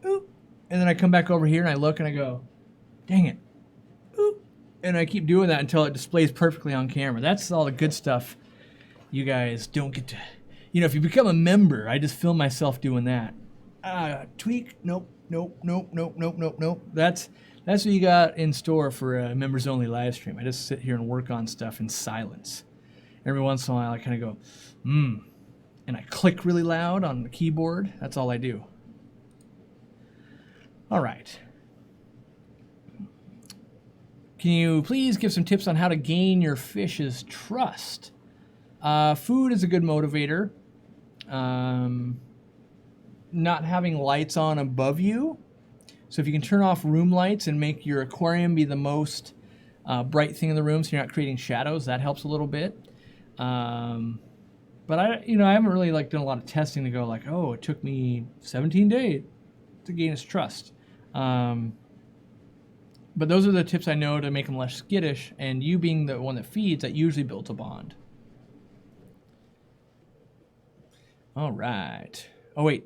oop. And then I come back over here and I look and I go, dang it. Oop. And I keep doing that until it displays perfectly on camera. That's all the good stuff you guys don't get to. If you become a member, I just film myself doing that. Tweak, nope. That's what you got in store for a members only live stream. I just sit here and work on stuff in silence. Every once in a while I kind of go, and I click really loud on the keyboard. That's all I do. All right. Can you please give some tips on how to gain your fish's trust? Food is a good motivator. Not having lights on above you. So if you can turn off room lights and make your aquarium be the most bright thing in the room so you're not creating shadows, that helps a little bit. But I haven't really done a lot of testing to go it took me 17 days to gain his trust. But those are the tips I know to make him less skittish, and you being the one that feeds, that usually builds a bond. All right. Oh, wait.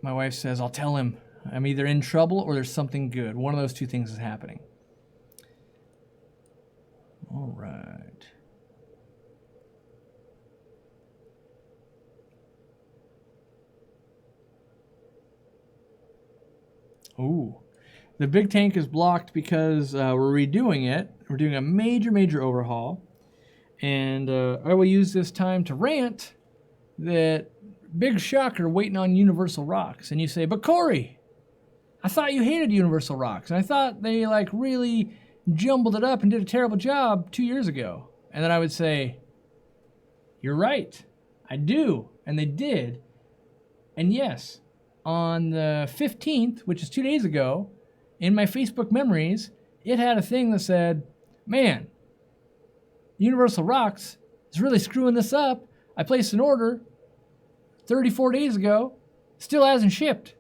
My wife says, I'll tell him I'm either in trouble or there's something good. One of those two things is happening. All right. Ooh. The big tank is blocked because we're redoing it. We're doing a major overhaul. And I will use this time to rant that big shocker waiting on Universal Rocks. And you say, but Corey, I thought you hated Universal Rocks. And I thought they really jumbled it up and did a terrible job 2 years ago. And then I would say, you're right, I do. And they did. And yes, on the 15th, which is 2 days ago, in my Facebook memories, it had a thing that said, man, Universal Rocks is really screwing this up. I placed an order 34 days ago, still hasn't shipped.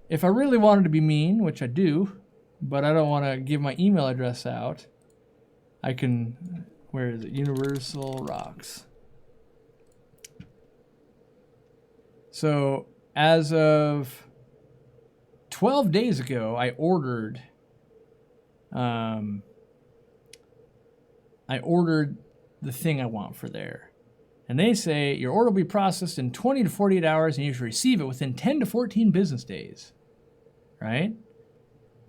If I really wanted to be mean, which I do, but I don't want to give my email address out, I can, where is it? Universal Rocks. So as of 12 days ago, I ordered the thing I want for there. And they say your order will be processed in 20 to 48 hours and you should receive it within 10 to 14 business days. Right?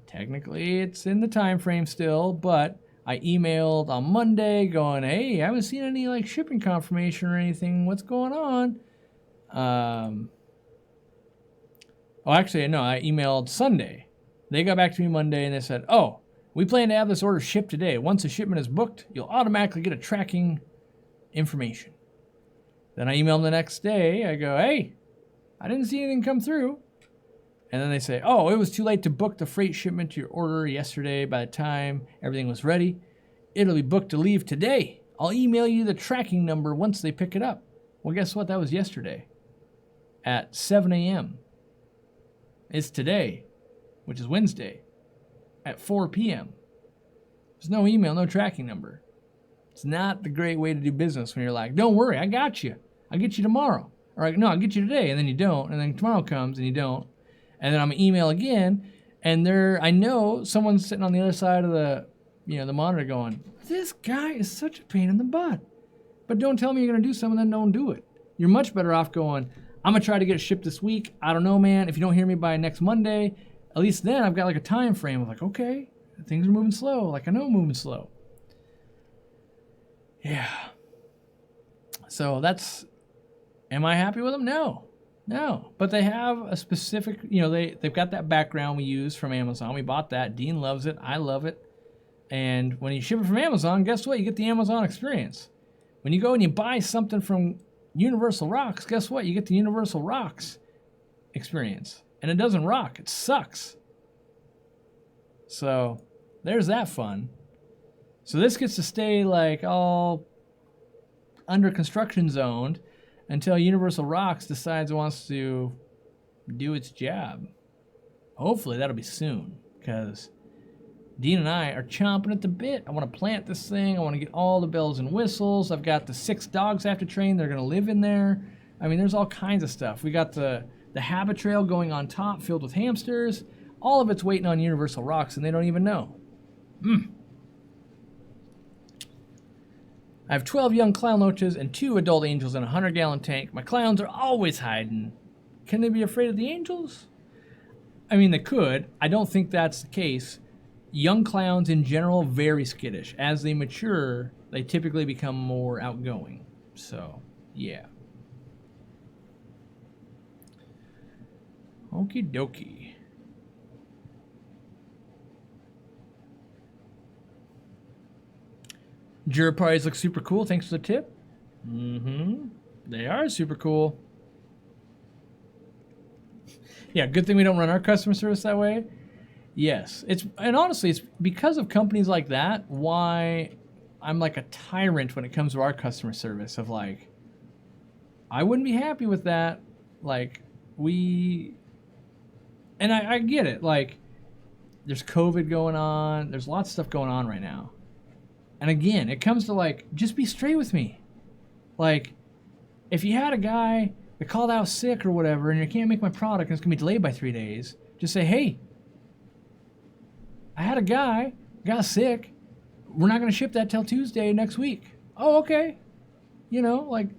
Technically, it's in the time frame still, but I emailed on Monday going, hey, I haven't seen any like shipping confirmation or anything. What's going on? Oh, actually, no, I emailed Sunday. They got back to me Monday and they said, oh, we plan to have this order shipped today. Once the shipment is booked, you'll automatically get a tracking information. Then I email them the next day. I go, hey, I didn't see anything come through. And then they say, oh, it was too late to book the freight shipment to your order yesterday. By the time everything was ready, it'll be booked to leave today. I'll email you the tracking number once they pick it up. Well, guess what? That was yesterday at 7 a.m. It's today, which is Wednesday, at 4 p.m. There's no email, no tracking number. It's not the great way to do business when you're like, don't worry, I got you. I'll get you tomorrow. Or like, no, I'll get you today, and then you don't. And then tomorrow comes and you don't. And then I'm gonna email again, and I know someone's sitting on the other side of the monitor going, this guy is such a pain in the butt. But don't tell me you're gonna do something, then don't do it. You're much better off going, I'm gonna try to get it shipped this week. I don't know, man. If you don't hear me by next Monday, at least then I've got like a time frame of like, okay, things are moving slow. Like I know I'm moving slow. Yeah. So am I happy with them? No. But they have a specific, they've got that background we use from Amazon. We bought that. Dean loves it. I love it. And when you ship it from Amazon, guess what? You get the Amazon experience. When you go and you buy something from Universal Rocks, guess what? You get the Universal Rocks experience. And it doesn't rock. It sucks. So there's that fun. So this gets to stay like all under construction zoned until Universal Rocks decides it wants to do its job. Hopefully that'll be soon, because Dean and I are chomping at the bit. I want to plant this thing. I want to get all the bells and whistles. I've got the 6 dogs I have to train. They're going to live in there. I mean, there's all kinds of stuff. We got the habit trail going on top filled with hamsters. All of it's waiting on Universal Rocks, and they don't even know. I have 12 young clown loaches and 2 adult angels in a 100-gallon tank. My clowns are always hiding. Can they be afraid of the angels? I mean, they could. I don't think that's the case. Young clowns in general, very skittish. As they mature, they typically become more outgoing. So, yeah. Okie dokie. Jura parties look super cool. Thanks for the tip. They are super cool. Yeah, good thing we don't run our customer service that way. Yes. And honestly, it's because of companies like that why I'm like a tyrant when it comes to our customer service of like, I wouldn't be happy with that. Like, and I get it. Like, there's COVID going on. There's lots of stuff going on right now. And again, it comes to like, just be straight with me. Like, if you had a guy that called out sick or whatever, and you can't make my product and it's going to be delayed by 3 days, just say, hey, I had a guy, got sick. We're not going to ship that till Tuesday next week. Oh, okay. Like,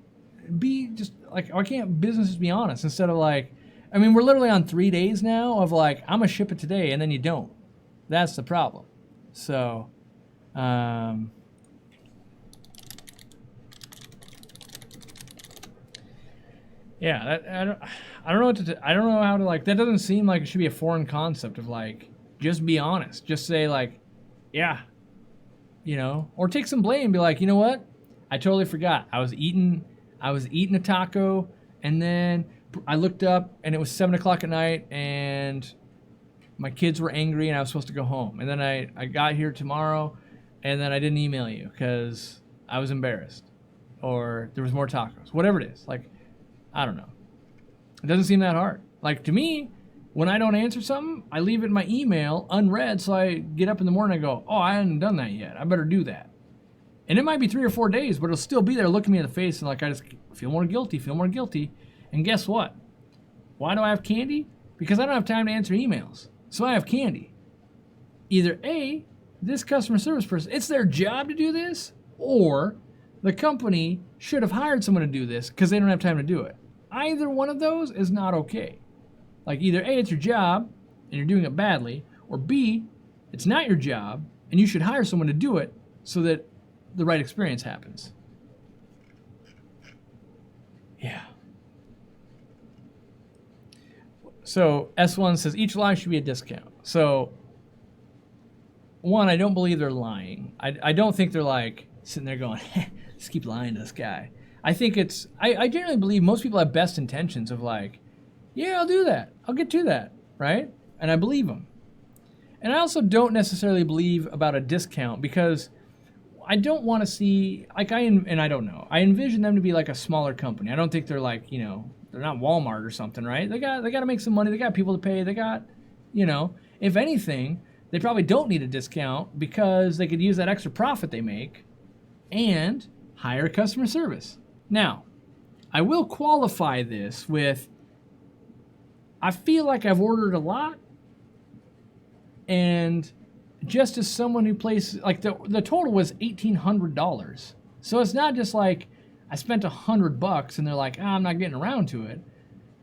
why can't businesses be honest instead of like, I mean, we're literally on 3 days now of like, I'm going to ship it today, and then you don't. That's the problem. So, yeah, I don't know what to I don't know how to like, that doesn't seem like it should be a foreign concept of like, just be honest. Just say like, yeah, you know, or take some blame. Be like, you know what? I totally forgot. I was eating a taco, and then I looked up and it was 7 o'clock at night, and my kids were angry and I was supposed to go home. And then I got here tomorrow, and then I didn't email you because I was embarrassed, or there was more tacos. Whatever it is. Like, I don't know. It doesn't seem that hard. Like, to me, when I don't answer something, I leave it in my email unread, so I get up in the morning and go, oh, I hadn't done that yet. I better do that. And it might be 3 or 4 days, but it'll still be there looking me in the face, and like, I just feel more guilty. And guess what? Why do I have candy? Because I don't have time to answer emails. So I have candy. Either A, this customer service person, it's their job to do this, or the company should have hired someone to do this because they don't have time to do it. Either one of those is not okay. Like, either A, it's your job and you're doing it badly, or B, it's not your job and you should hire someone to do it so that the right experience happens. Yeah. So S1 says each lie should be a discount. So, one, I don't believe they're lying. I don't think they're like sitting there going, just keep lying to this guy. I think it's, I generally believe most people have best intentions of like, yeah, I'll do that. I'll get to that, right? And I believe them. And I also don't necessarily believe about a discount because I don't want to see, like I don't know. I envision them to be like a smaller company. I don't think they're like, you know, they're not Walmart or something, right? They got to make some money. They got people to pay. They got, you know, if anything, they probably don't need a discount because they could use that extra profit they make and hire customer service. Now, I will qualify this with, I feel like I've ordered a lot, and just as someone who places, like the total was $1,800. So it's not just like I spent $100 and they're like, I'm not getting around to it.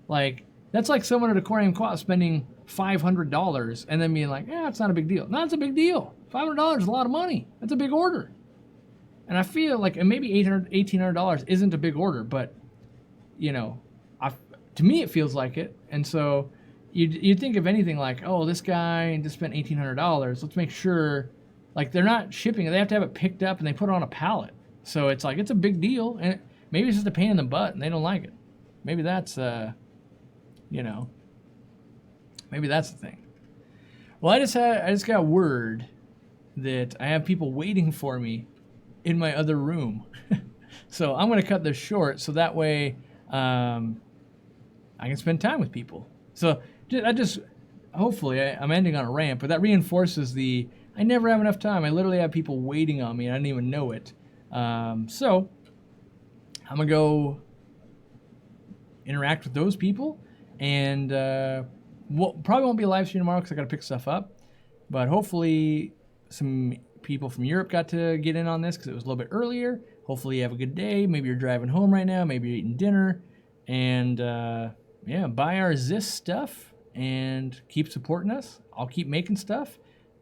Like, that's like someone at Aquarium Co-Op spending $500 and then being like, it's not a big deal. No, it's a big deal. $500 is a lot of money. That's a big order. And I feel like, and maybe $1,800 isn't a big order, but, you know, to me it feels like it. And so you'd think of anything like, oh, this guy just spent $1,800. Let's make sure, like, they're not shipping it. They have to have it picked up and they put it on a pallet. So it's like, it's a big deal. And maybe it's just a pain in the butt and they don't like it. Maybe that's, you know, maybe that's the thing. Well, I just got word that I have people waiting for me in my other room. So I'm going to cut this short so that way I can spend time with people. So hopefully I'm ending on a rant, but that reinforces I never have enough time. I literally have people waiting on me and I didn't even know it. So I'm going to go interact with those people, and probably won't be a live stream tomorrow because I got to pick stuff up, but hopefully some people from Europe got to get in on this because it was a little bit earlier. Hopefully you have a good day. Maybe you're driving home right now. Maybe you're eating dinner. And buy our ZISS stuff and keep supporting us. I'll keep making stuff.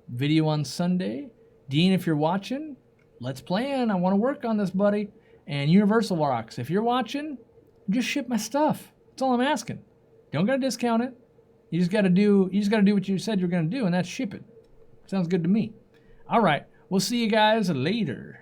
Video on Sunday. Dean, if you're watching, let's plan. I want to work on this, buddy. And Universal Rocks, if you're watching, just ship my stuff. That's all I'm asking. Don't gotta discount it. You just gotta do what you said you're gonna do, and that's ship it. Sounds good to me. All right. We'll see you guys later.